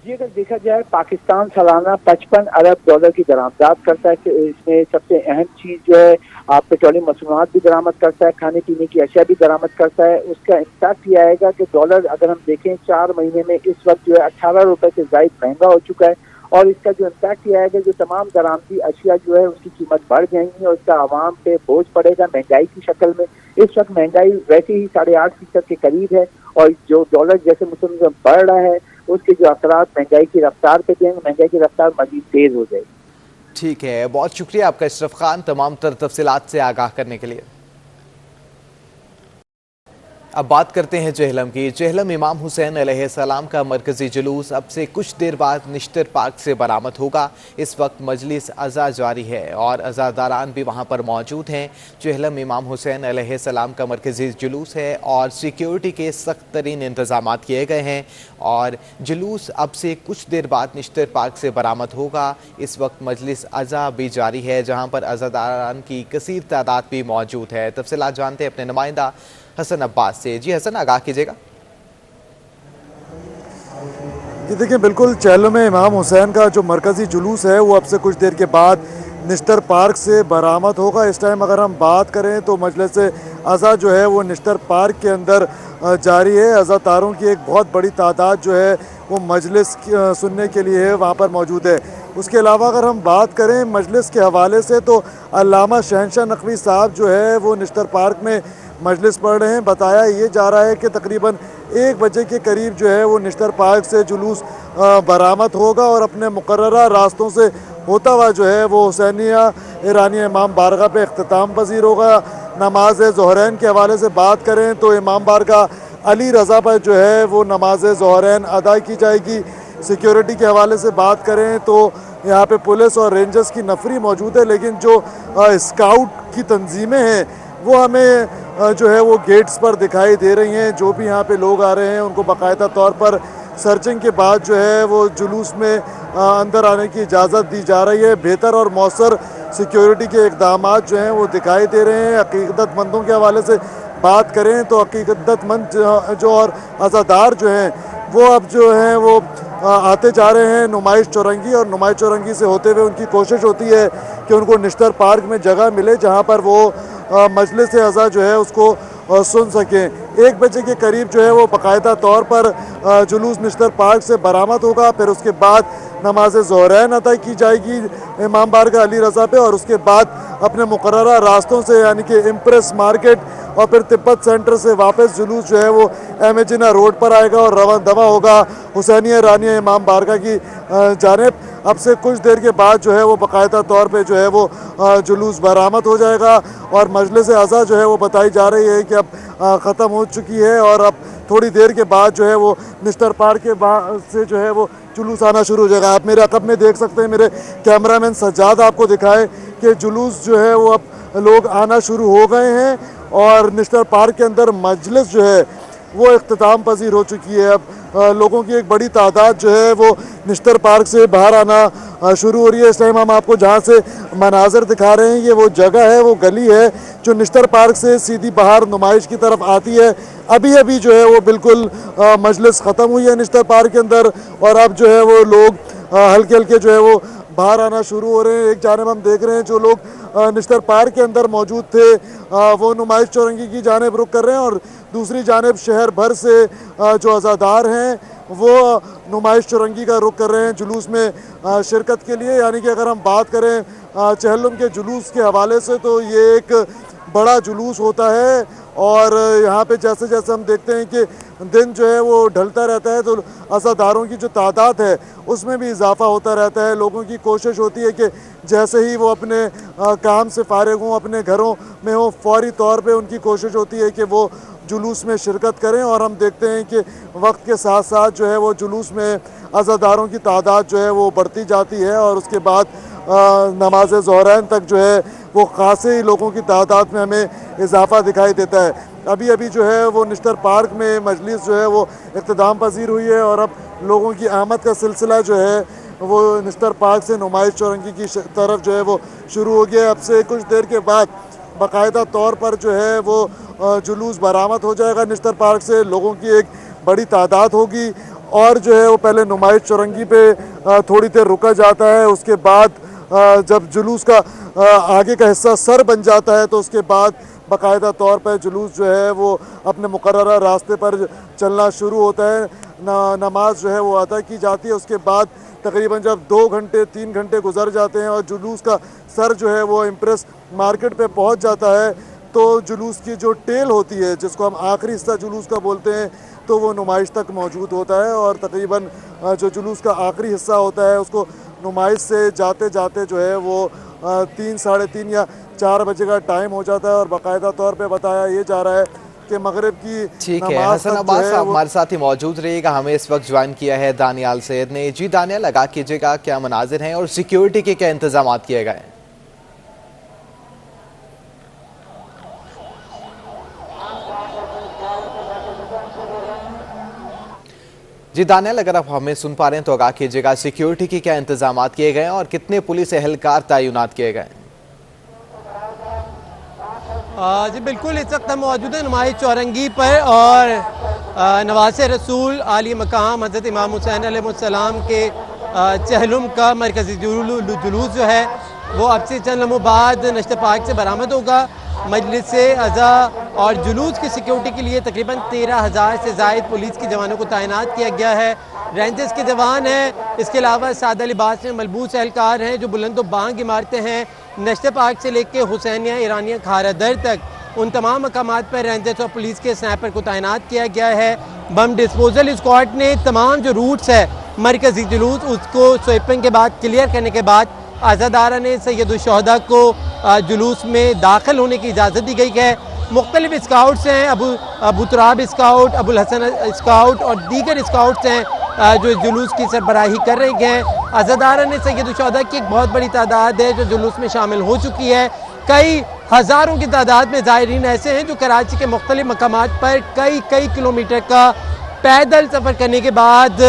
जी, अगर देखा जाए पाकिस्तान सालाना 55 अरब डॉलर की दरामदाद करता है। इसमें सबसे अहम चीज जो है आप पेट्रोलियम मसनूआत भी दरामद करता है, खाने पीने की अशिया भी दरामद करता है। उसका इम्पैक्ट यह आएगा कि डॉलर अगर हम देखें 4 महीने में इस वक्त जो है 18 रुपए से जायद महंगा हो चुका है और इसका जो इम्पैक्ट यह आएगा जो तमाम दरामदी अशिया जो है उसकी कीमत बढ़ जाएंगी और इसका आवाम पे बोझ पड़ेगा महंगाई की शक्ल में। इस वक्त महंगाई वैसे ही 8.5% के करीब है और जो डॉलर जैसे मुसलसल बढ़ रहा है उसके जो असरात महंगाई की रफ्तार पे देंगे, महंगाई की रफ्तार मजीद तेज हो जाएगी। ठीक है, बहुत शुक्रिया आपका अशरफ खान तमाम तर तफसीलात से आगाह करने के लिए। अब बात करते हैं चेहलम की। चेहलम इमाम हुसैन अलैहिस्सलाम का मरकजी जुलूस अब से कुछ देर बाद निश्तर पार्क से बरामद होगा। इस वक्त मजलिस अज़ा जारी है और अज़ादारान भी वहां पर मौजूद हैं। चेहलम इमाम हुसैन अलैहिस्सलाम का मरकजी जुलूस है और सिक्योरिटी के सख्त तरीन इंतजाम किए गए हैं और जुलूस अब से कुछ देर बाद निश्तर पार्क से बरामद होगा। इस वक्त मजलिस अज़ा भी जारी है जहाँ पर अज़ादारान की कसीर तादाद भी मौजूद है। तफसीलात जानते हैं अपने नुमाइंदा हसन अब्बास से। जी हसन, आगाह कीजिएगा। जी देखिए, बिल्कुल चेहलम में इमाम हुसैन का जो मरकज़ी जुलूस है वो अब से कुछ देर के बाद निश्तर पार्क से बरामद होगा। इस टाइम अगर हम बात करें तो मजलिस अज़ा जो है वो निश्तर पार्क के अंदर जारी है। अज़ादारों की एक बहुत बड़ी तादाद जो है वो मजलिस सुनने के लिए वहाँ पर मौजूद है। उसके अलावा अगर हम बात करें मजलिस के हवाले से तो अल्लामा शहनशाह नकवी साहब जो है वो निश्तर पार्क में मजलिस पढ़ रहे हैं। बताया ये जा रहा है कि तकरीबन 1 बजे के करीब जो है वो निश्तर पार्क से जुलूस बरामद होगा और अपने मुकर्ररा रास्तों से होता हुआ जो है वो हुसैनिया ईरानिया इमाम बारगाह पे इख्तिताम पजीर होगा। नमाज ज़ोहरैन के हवाले से बात करें तो इमाम बारगाह अली रज़ा पर जो है वो नमाज ज़ोहरैन अदा की जाएगी। सिक्योरिटी के हवाले से बात करें तो यहाँ पे पुलिस और रेंजर्स की नफरी मौजूद है, लेकिन जो स्काउट की तंजीमें हैं वो हमें जो है वो गेट्स पर दिखाई दे रही हैं। जो भी यहाँ पे लोग आ रहे हैं उनको बाकायदा तौर पर सर्चिंग के बाद जो है वो जुलूस में अंदर आने की इजाज़त दी जा रही है। बेहतर और मौसर सिक्योरिटी के इक़दाम जो हैं वो दिखाई दे रहे हैं। अक़ीदतमंदों के हवाले से बात करें तो अक़ीदतमंद जो और अज़ादार जो हैं वो अब जो हैं वो आते जा रहे हैं नुमाइश चौरंगी, और नुमाइश चौरंगी से होते हुए उनकी कोशिश होती है कि उनको निश्तर पार्क में जगह मिले जहाँ पर वो मजलिस अज़ा जो है उसको सुन सकें। 1 बजे के करीब जो है वो बाकायदा तौर पर जुलूस निश्तर पार्क से बरामद होगा। फिर उसके बाद नमाज ज़ोहरैन अदा की जाएगी इमाम बारगाह अली रज़ा पे और उसके बाद अपने मुकर्ररा रास्तों से यानी कि इम्प्रेस मार्केट और फिर तिब्बत सेंटर से वापस जुलूस जो है वो एमेजिना रोड पर आएगा और रवान दवा होगा हुसैनिया ईरानिया इमाम बारगाह की जानिब। अब से कुछ देर के बाद जो है वो बाकायदा तौर पे जो है वो जुलूस बरामद हो जाएगा और मजलिस अज़ा जो है वो बताई जा रही है कि अब ख़त्म हो चुकी है और अब थोड़ी देर के बाद जो है वो निश्तर पार्क के बाद से जो है वो जुलूस आना शुरू हो जाएगा। आप मेरे अक़ब में देख सकते हैं, मेरे कैमरामैन सज्जाद आपको दिखाए कि जुलूस जो है वो अब लोग आना शुरू हो गए हैं और निश्तर पार्क के अंदर मजलिस जो है वो इख्तिताम पजीर हो चुकी है। अब लोगों की एक बड़ी तादाद जो है वो निश्तर पार्क से बाहर आना शुरू हो रही है। इस टाइम हम आपको जहाँ से मनाजर दिखा रहे हैं ये वो जगह है, वो गली है जो निश्तर पार्क से सीधी बाहर नुमाइश की तरफ आती है। अभी अभी जो है वो बिल्कुल मजलिस ख़त्म हुई है निश्तर पार्क के अंदर और अब जो है वो लोग हल्के हल्के जो है वो बाहर आना शुरू हो रहे हैं। एक जानिब हम देख रहे हैं जो लोग निश्तर पार्क के अंदर मौजूद थे वो नुमाइश चौरंगी की जानिब रुख कर रहे हैं और दूसरी जानिब शहर भर से जो अज़ादार हैं वो नुमाइश चौरंगी का रुख कर रहे हैं जुलूस में शिरकत के लिए। यानी कि अगर हम बात करें चेहलम के जुलूस के हवाले से तो ये एक बड़ा जुलूस होता है और यहाँ पे जैसे जैसे हम देखते हैं कि दिन जो है वो ढलता रहता है तो अज़ादारों की जो तादाद है उसमें भी इजाफा होता रहता है। लोगों की कोशिश होती है कि जैसे ही वो अपने काम से फारिग हों, अपने घरों में हों, फौरी तौर पे उनकी कोशिश होती है कि वो जुलूस में शिरकत करें और हम देखते हैं कि वक्त के साथ साथ जो है वो जुलूस में अज़ादारों की तादाद जो है वो बढ़ती जाती है और उसके बाद नमाज ज़ोहरैन तक जो है वो खासे ही लोगों की तादाद में हमें इजाफा दिखाई देता है। अभी अभी जो है वो निश्तर पार्क में मजलिस जो है वो इख्तिताम पजीर हुई है और अब लोगों की आमद का सिलसिला जो है वो निश्तर पार्क से नुमाइश चौरंगी की तरफ जो है वो शुरू हो गया। अब से कुछ देर के बाद बाकायदा तौर पर जो है वो जुलूस बरामद हो जाएगा निश्तर पार्क से। लोगों की एक बड़ी तादाद होगी और जो है वो पहले नुमाइश चौरंगी पे थोड़ी देर रुका जाता है, उसके बाद जब जुलूस का आगे का हिस्सा सर बन जाता है तो उसके बाद बाकायदा तौर पर जुलूस जो है वो अपने मुकर्ररा रास्ते पर चलना शुरू होता है। नमाज जो है वो अदा की जाती है। उसके बाद तकरीबन जब 2 घंटे 3 घंटे गुजर जाते हैं और जुलूस का सर जो है वो इम्प्रेस मार्केट पे पहुंच जाता है तो जुलूस की जो टेल होती है जिसको हम आखिरी हिस्सा जुलूस का बोलते हैं तो वो नुमाइश तक मौजूद होता है और तकरीबन जो जुलूस का आखिरी हिस्सा होता है उसको नुमाइश से जाते जाते जो है वो 3, साढ़े 3 या 4 बजे का टाइम हो जाता है और बाकायदा तौर पे बताया ये जा रहा है के मगरिब की ठीक है, नमाज हसन तक जो अब्बास है साहब वो हमारे साथ ही मौजूद रहिएगा। हमें इस वक्त ज्वाइन किया है दानियाल सैयद ने। जी दानियाल, लगा कीजिएगा क्या मनाजिर हैं और सिक्योरिटी के क्या इंतजाम किए गए हैं? जी दानियाल, अगर आप हमें सुन पा रहे हैं तो आगाह कीजिएगा, सिक्योरिटी के क्या इंतजाम किए गए हैं और कितने पुलिस एहलकार तैनात किए गए हैं? जी बिल्कुल, इस वक्त हम मौजूद है नुमाइश चौरंगी पर और नवासे रसूल आली मकाम हज़रत इमाम हुसैन अलैहिस्सलाम के चहलुम का मरकज़ी जुलूस जो है वो अब से चंद लम्हों बाद नश्त पाक से बरामद होगा। मजलिस अज़ा और जुलूस की सिक्योरिटी के लिए तकरीबन 13,000 से ज़ायद पुलिस के जवानों को तैनात किया गया है। रेंजर्स के जवान हैं, इसके अलावा सादा लिबास में मलबूस एहलकार हैं जो बुलंद बांग इमारतें हैं नश्त पाक से लेकर हुसैनिया ईरानिया खारा दर तक उन तमाम मकामात पर रेंजर्स और पुलिस के स्नैपर को तैनात किया गया है। बम डिस्पोजल स्क्वाड ने तमाम जो रूट्स है मरकजी जुलूस उसको स्वीपिंग के बाद क्लियर करने के बाद आज़ादारा ने सैयदुश्शुहदा को जुलूस में दाखिल होने की इजाज़त दी गई है। मुख्तलिफ स्काउट्स हैं, अबू तुराब स्काउट, अबुल हसन स्काउट और दीगर स्काउट्स हैं जो जुलूस की सरबराही कर रही हैं। आज़ादारा ने सैयदुश्शुहदा की एक बहुत बड़ी तादाद है जो जुलूस में शामिल हो चुकी है। कई हज़ारों की तादाद में ज़ायरीन ऐसे हैं जो कराची के मुख्तलिफ मकामात पर कई किलोमीटर का पैदल सफ़र करने के बाद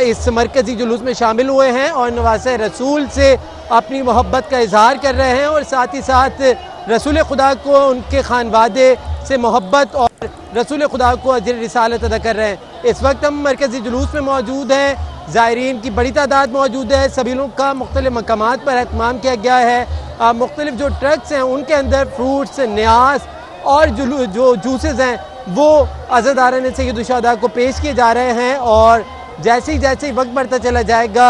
इस मरकज़ी जुलूस में शामिल हुए हैं और नवासे रसूल से अपनी मोहब्बत का इजहार कर रहे हैं और साथ ही साथ रसूल खुदा को उनके खानवादे से मोहब्बत और रसूल खुदा को अजर रिसालत अदा कर रहे हैं। इस वक्त हम मरकज़ी जुलूस में मौजूद हैं, ज़ायरीन की बड़ी तादाद मौजूद है। सभी लोग का मुख्तलिफ मकामात पर एहतमाम किया गया है। मुख्तलिफ जो ट्रक्स हैं उनके अंदर फ्रूट्स, न्यास और जो जूसेस हैं वो आज़ादारा ने सैयदुश्शुहदा को पेश किए जा रहे हैं और जैसे ही वक्त बढ़ता चला जाएगा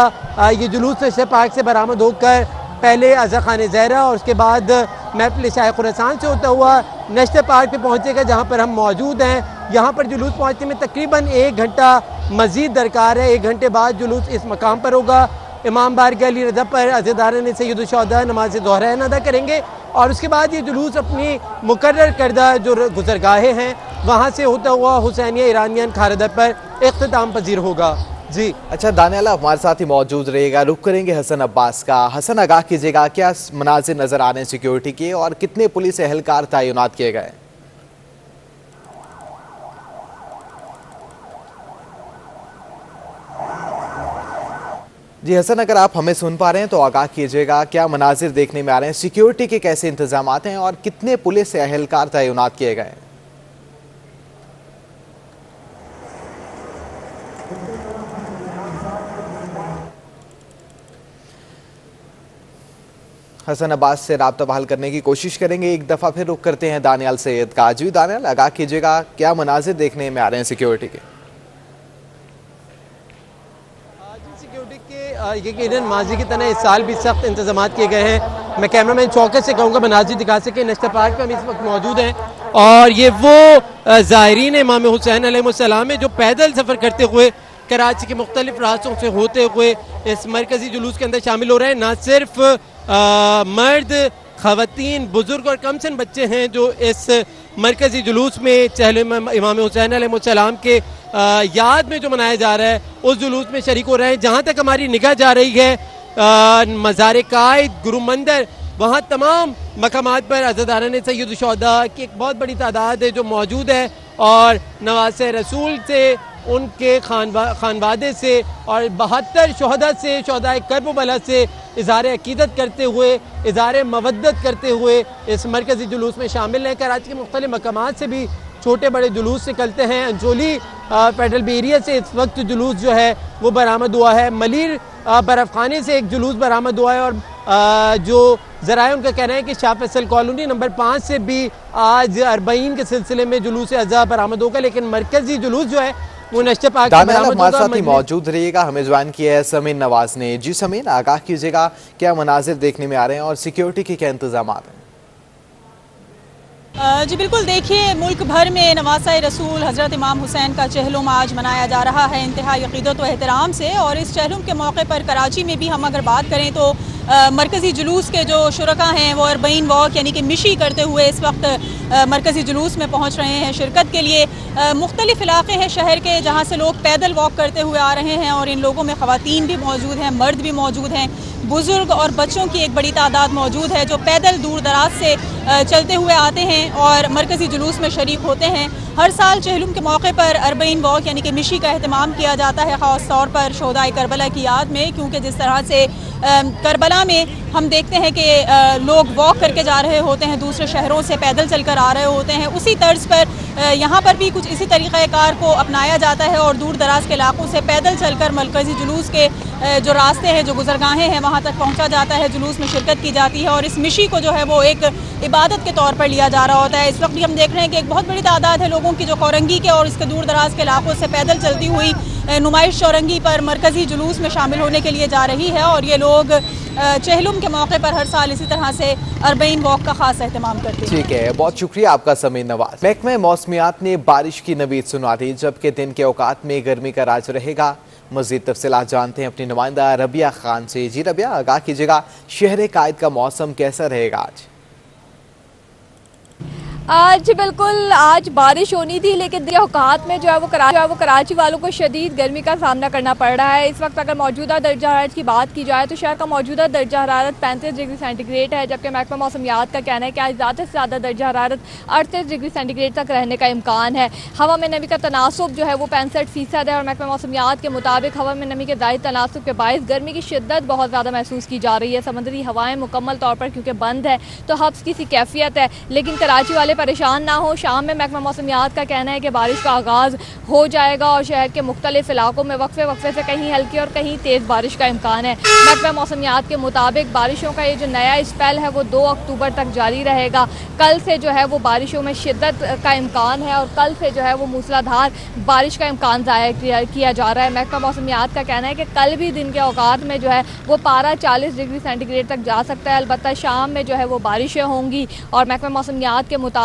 ये जुलूस नश्त पाक से बरामद होकर पहले अज़ा खान ज़हरा और उसके बाद महफिल शाह खुरासान से होता हुआ नश्त पाक पे पहुँचेगा जहाँ पर हम मौजूद हैं। यहाँ पर जुलूस पहुँचने में तकरीबन 1 घंटा मज़ीद दरकार है। 1 घंटे बाद जुलूस इस मकाम पर होगा। इमाम बारगाह अली रज़ा पर अज़ादारा ने सैयदुश्शुहदा नमाज ज़ोहरैन अदा करेंगे और उसके बाद ये जुलूस अपनी मुकर्रर करदा जो गुज़रगाहें हैं वहाँ से होता हुआ हुसैनिया ईरानियन खारा दर पर इख्तिताम पजीर होगा। जी अच्छा दानियाल, हमारे साथ ही मौजूद रहेगा। रुक करेंगे हसन अब्बास का। हसन, आगाह कीजिएगा क्या मनाजिर नजर आ रहे हैं सिक्योरिटी के और कितने पुलिस एहलकार तैनात किए गए? जी हसन, अगर आप हमें सुन पा रहे हैं तो आगाह कीजिएगा क्या मनाजिर देखने में आ रहे हैं, सिक्योरिटी के कैसे इंतजाम हैं और कितने पुलिस एहलकार तैनात किए गए? हसन अब्बास से राब्ता बहाल करने की कोशिश करेंगे। एक दफ़ा फिर रुक करते हैं दानियाल सैयद का। जी दानियाल, आगाह कीजिएगा क्या मनाजिर देखने में आ रहे हैं सिक्योरिटी के? सिक्योरिटी के यकीनन माजी की तरह इस साल भी सख्त इंतजाम किए गए हैं। मैं कैमरामैन चौकस से कहूँगा मनाजिर दिखा सके। नश्त पाक पर हम इस वक्त मौजूद हैं और ये वो ज़ायरीन इमाम हुसैन अलैहिस्सलाम है जो पैदल सफ़र करते हुए कराची के मुख्तलिफ रास्तों से होते हुए इस मरकज़ी जुलूस के अंदर शामिल हो रहे हैं। ना सिर्फ मर्द, ख़वातीन, बुजुर्ग और कमसन बच्चे हैं जो इस मरकज़ी जुलूस में चहलुम इमाम हुसैन अलैहिस्सलाम के याद में जो मनाया जा रहा है उस जुलूस में शरीक हो रहे हैं। जहाँ तक हमारी निगाह जा रही है मज़ार कायद, गुरु मंदिर, वहाँ तमाम मकामात पर आज़ादारा ने सैयदुश्शुहदा की एक बहुत बड़ी तादाद है जो मौजूद है और नवासे रसूल से उनके खानवादे से और 72 शुहदा से, शुहदाए करबला से इज़हार अकीदत करते हुए, इज़हार मवद्दत करते हुए इस मरकज़ी जुलूस में शामिल हैं। कराची के मुख्तलिफ मकामात से भी छोटे बड़े जुलूस निकलते हैं। अंजोली फेडरल एरिया से इस वक्त जुलूस जो है वो बरामद हुआ है। मलिर बर्फ़ खाने से एक जुलूस बरामद हुआ है और जो ज़राए उनका कहना है कि शाह फैसल कॉलोनी नंबर 5 से भी आज 40 के सिलसिले में जुलूस अज़ा बरामद होगा। लेकिन मरकज़ी जुलूस जो है वो नश्त पाक दानियाल, हमारे साथ ही मौजूद रहिएगा। हमें ज्वाइन किया है समीन नवाज ने। जी समीन, आगाह कीजिएगा क्या मनाजिर देखने में आ रहे हैं और सिक्योरिटी के क्या इंतजाम हैं? जी बिल्कुल, देखिए मुल्क भर में नवासा रसूल हज़रत इमाम हुसैन का चहलुम आज मनाया जा रहा है इंतहाई अक़ीदत व एहतराम से। और इस चहलुम के मौके पर कराची में भी हम अगर बात करें तो मरकज़ी जुलूस के जो शुरका हैं वो अरबईन वॉक यानी कि मिशी करते हुए इस वक्त मरकज़ी जुलूस में पहुँच रहे हैं शिरकत के लिए। मुख्तलिफ इलाके हैं शहर के जहाँ से लोग पैदल वॉक करते हुए आ रहे हैं और इन लोगों में ख़वातीन भी मौजूद हैं, मर्द भी मौजूद हैं, बुज़ुर्ग और बच्चों की एक बड़ी तादाद मौजूद है जो पैदल दूर दराज से चलते हुए आते हैं और मरकज़ी जुलूस में शरीक होते हैं। हर साल चहलुम के मौके पर अरबईन वॉक यानी कि मिशी का अहतमाम किया जाता है, ख़ास तौर पर शोहदाए करबला की याद में, क्योंकि जिस तरह से करबला में हम देखते हैं कि लोग वॉक करके जा रहे होते हैं, दूसरे शहरों से पैदल चलकर आ रहे होते हैं, उसी तर्ज पर यहाँ पर भी कुछ इसी तरीक़ाकार को अपनाया जाता है और दूर दराज के इलाकों से पैदल चलकर मरकज़ी जुलूस के जो रास्ते हैं, जो गुजरगाहें हैं, वहाँ तक पहुँचा जाता है, जुलूस में शिरकत की जाती है और इस मिशी को जो है वो एक इबादत के तौर पर लिया जा रहा होता है। इस वक्त भी हम देख रहे हैं कि एक बहुत बड़ी तादाद है लोगों की जो कोरंगी के और इसके दूर दराज के इलाकों से पैदल चलती हुई नुमाइश चौरंगी पर मरकज़ी जुलूस में शामिल होने के लिए जा रही है और ये लोग चहलुम के मौके पर हर साल इसी तरह से अरबईन वॉक का खास एहतमाम करते हैं। ठीक है, बहुत शुक्रिया आपका समय नवाज। महकमा मौसमियात ने बारिश की नवीद सुना दी, जबकि दिन के औकात में गर्मी का राज रहेगा। मज़ीद तफसीलात जानते हैं अपनी नुमाइंदा रबिया खान से। जी रबिया, आगाह कीजिएगा, शहर कायद का मौसम कैसा रहेगा आज? आज बिल्कुल आज बारिश होनी थी, लेकिन औकात में जो है वो कराची वालों को शदीद गर्मी का सामना करना पड़ रहा है। इस वक्त अगर मौजूदा दर्जा हरारत की बात की जाए तो शहर का मौजूदा दर्जा हरारत 35 डिग्री सेंटीग्रेड है, जबकि महकमा मौसमियात का कहना है कि आज ज़्यादा से ज़्यादा दर्जा हरारत 38 डिग्री सेंटीग्रेड तक रहने का इम्कान है। हवा में नमी का तनासुब जो है वो 65% है और महकमा मौसमियात के मुताबिक हवा में नमी के ज़ायद तनासुब के बायस गर्मी की शिद्दत बहुत ज़्यादा महसूस की जा रही है। समंदरी हवाएँ मुकम्मल तौर पर क्योंकि बंद है तो हब्स की सी कैफियत है, लेकिन कराची वाले परेशान ना हो। शाम में महकमा मौसमियात का कहना है कि बारिश का आगाज़ हो जाएगा और शहर के मुख्तलिफ इलाकों में वक्फे से कहीं हल्की और कहीं तेज़ बारिश का इम्कान है। महकमा मौसमियात के मुताबिक बारिशों का ये जो नया स्पेल है वो 2 अक्टूबर तक जारी रहेगा। कल से जो है वो बारिशों में शिद्दत का इम्कान है और कल से जो है वो मूसलाधार बारिश का इम्कान ज़ाहिर किया जा रहा है। महकमा मौसमियात का कहना है कि कल भी दिन के औकात में जो है वो पारा 40 डिग्री सेंटीग्रेड तक जा सकता है, अलबत्ता शाम में जो है वो बारिशें होंगी और महकमा मौसमियात के मुताबिक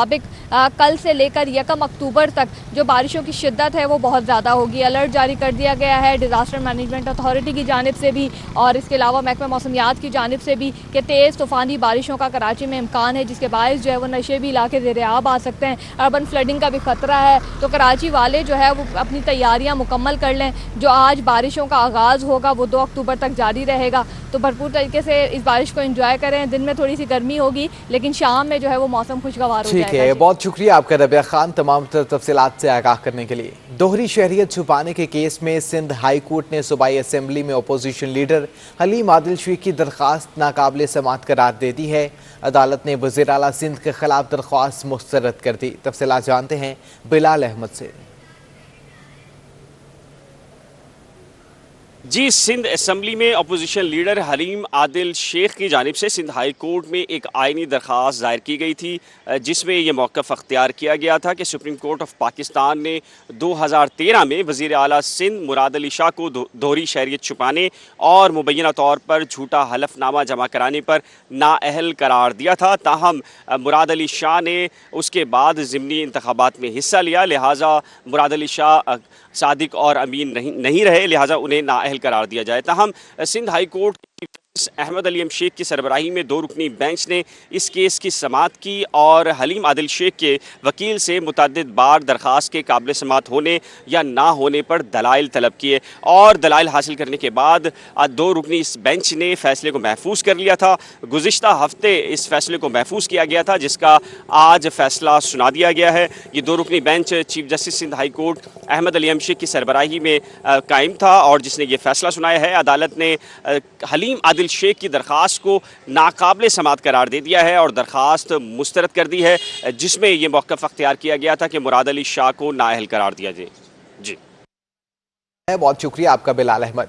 कल से लेकर 1 अक्टूबर तक जो बारिशों की शिद्दत है वो बहुत ज़्यादा होगी। अलर्ट जारी कर दिया गया है डिज़ास्टर मैनेजमेंट अथॉरिटी की जानिब से भी और इसके अलावा महकमा मौसमियात की जानिब से भी कि तेज़ तूफ़ानी बारिशों का कराची में इम्कान है, जिसके बायस जो है वो नशेबी इलाके ज़ेर-ए-आब आ सकते हैं। अर्बन फ्लडिंग का भी ख़तरा है, तो कराची वाले जो है वो अपनी तैयारियाँ मुकम्मल कर लें। जो आज बारिशों का आगाज़ होगा वो 2 अक्टूबर तक जारी रहेगा, तो भरपूर तरीके से इस बारिश को एंजॉय करें। दिन में थोड़ी सी गर्मी होगी लेकिन शाम में जो है वो मौसम खुशगवार हो जाएगा। ठीक है, बहुत शुक्रिया आपका रबिया खान तमाम तफसीलात से आगाह करने के लिए। दोहरी शहरियत छुपाने के केस में सिंध हाई कोर्ट ने सूबाई असेंबली में अपोजिशन लीडर हलीम आदिल शेख की दरख्वास्त नाकाबिले समाअत करार दे दी है। अदालत ने वज़ीर आला सिंध के खिलाफ दरख्वास्त मुस्तरद कर दी। तफसीलात जानते हैं बिलाल अहमद से। जी, सिंध असम्बली में अपोजिशन लीडर हलीम आदिल शेख की जानिब से सिंध हाई कोर्ट में एक आइनी दरख्वास्त दायर की गई थी, जिसमें यह मौक़िफ़ अख्तियार किया गया था कि सुप्रीम कोर्ट ऑफ पाकिस्तान ने 2013 में वज़ीर आला सिंध मुराद अली शाह को दोहरी शहरियत छुपाने और मुबैना तौर पर झूठा हलफनामा जमा कराने पर नाअहल करार दिया था। ताहम मुराद अली शाह ने उसके बाद ज़िमनी इंतखाबात में हिस्सा लिया, लिहाजा मुराद अली शाह सादिक और अमीन नहीं रहे, लिहाजा उन्हें नाअहल करार दिया जाए। ताहम सिंध हाई कोर्ट अहमद अली शेख की सरबराही में 2 रुकनी बेंच ने इस केस की समाअत की और हलीम आदिल शेख के वकील से मुतअद्दिद बार दरख्वास्त के काबिल समाअत होने या ना होने पर दलाइल तलब किए और दलाइल हासिल करने के बाद 2 रुकनी इस बेंच ने फैसले को महफूज कर लिया था। गुज़िश्ता हफ्ते इस फैसले को महफूज किया गया था, जिसका आज फैसला सुना दिया गया है। ये 2 रुकनी bench chief justice Sindh high court Ahmed Ali Sheikh की सरबराही में कायम था और जिसने ये फैसला सुनाया है। अदालत ने हलीम आदिल शेख की दरख्वास्त को नाकाबिले समाअत करार दे दिया है और दरख्वास्त मुस्तरद कर दी है, जिसमें यह मौक़िफ़ अख्तियार किया गया था कि मुराद अली शाह को नाअहल करार दिया जाए। जी, बहुत शुक्रिया आपका बिलाल अहमद।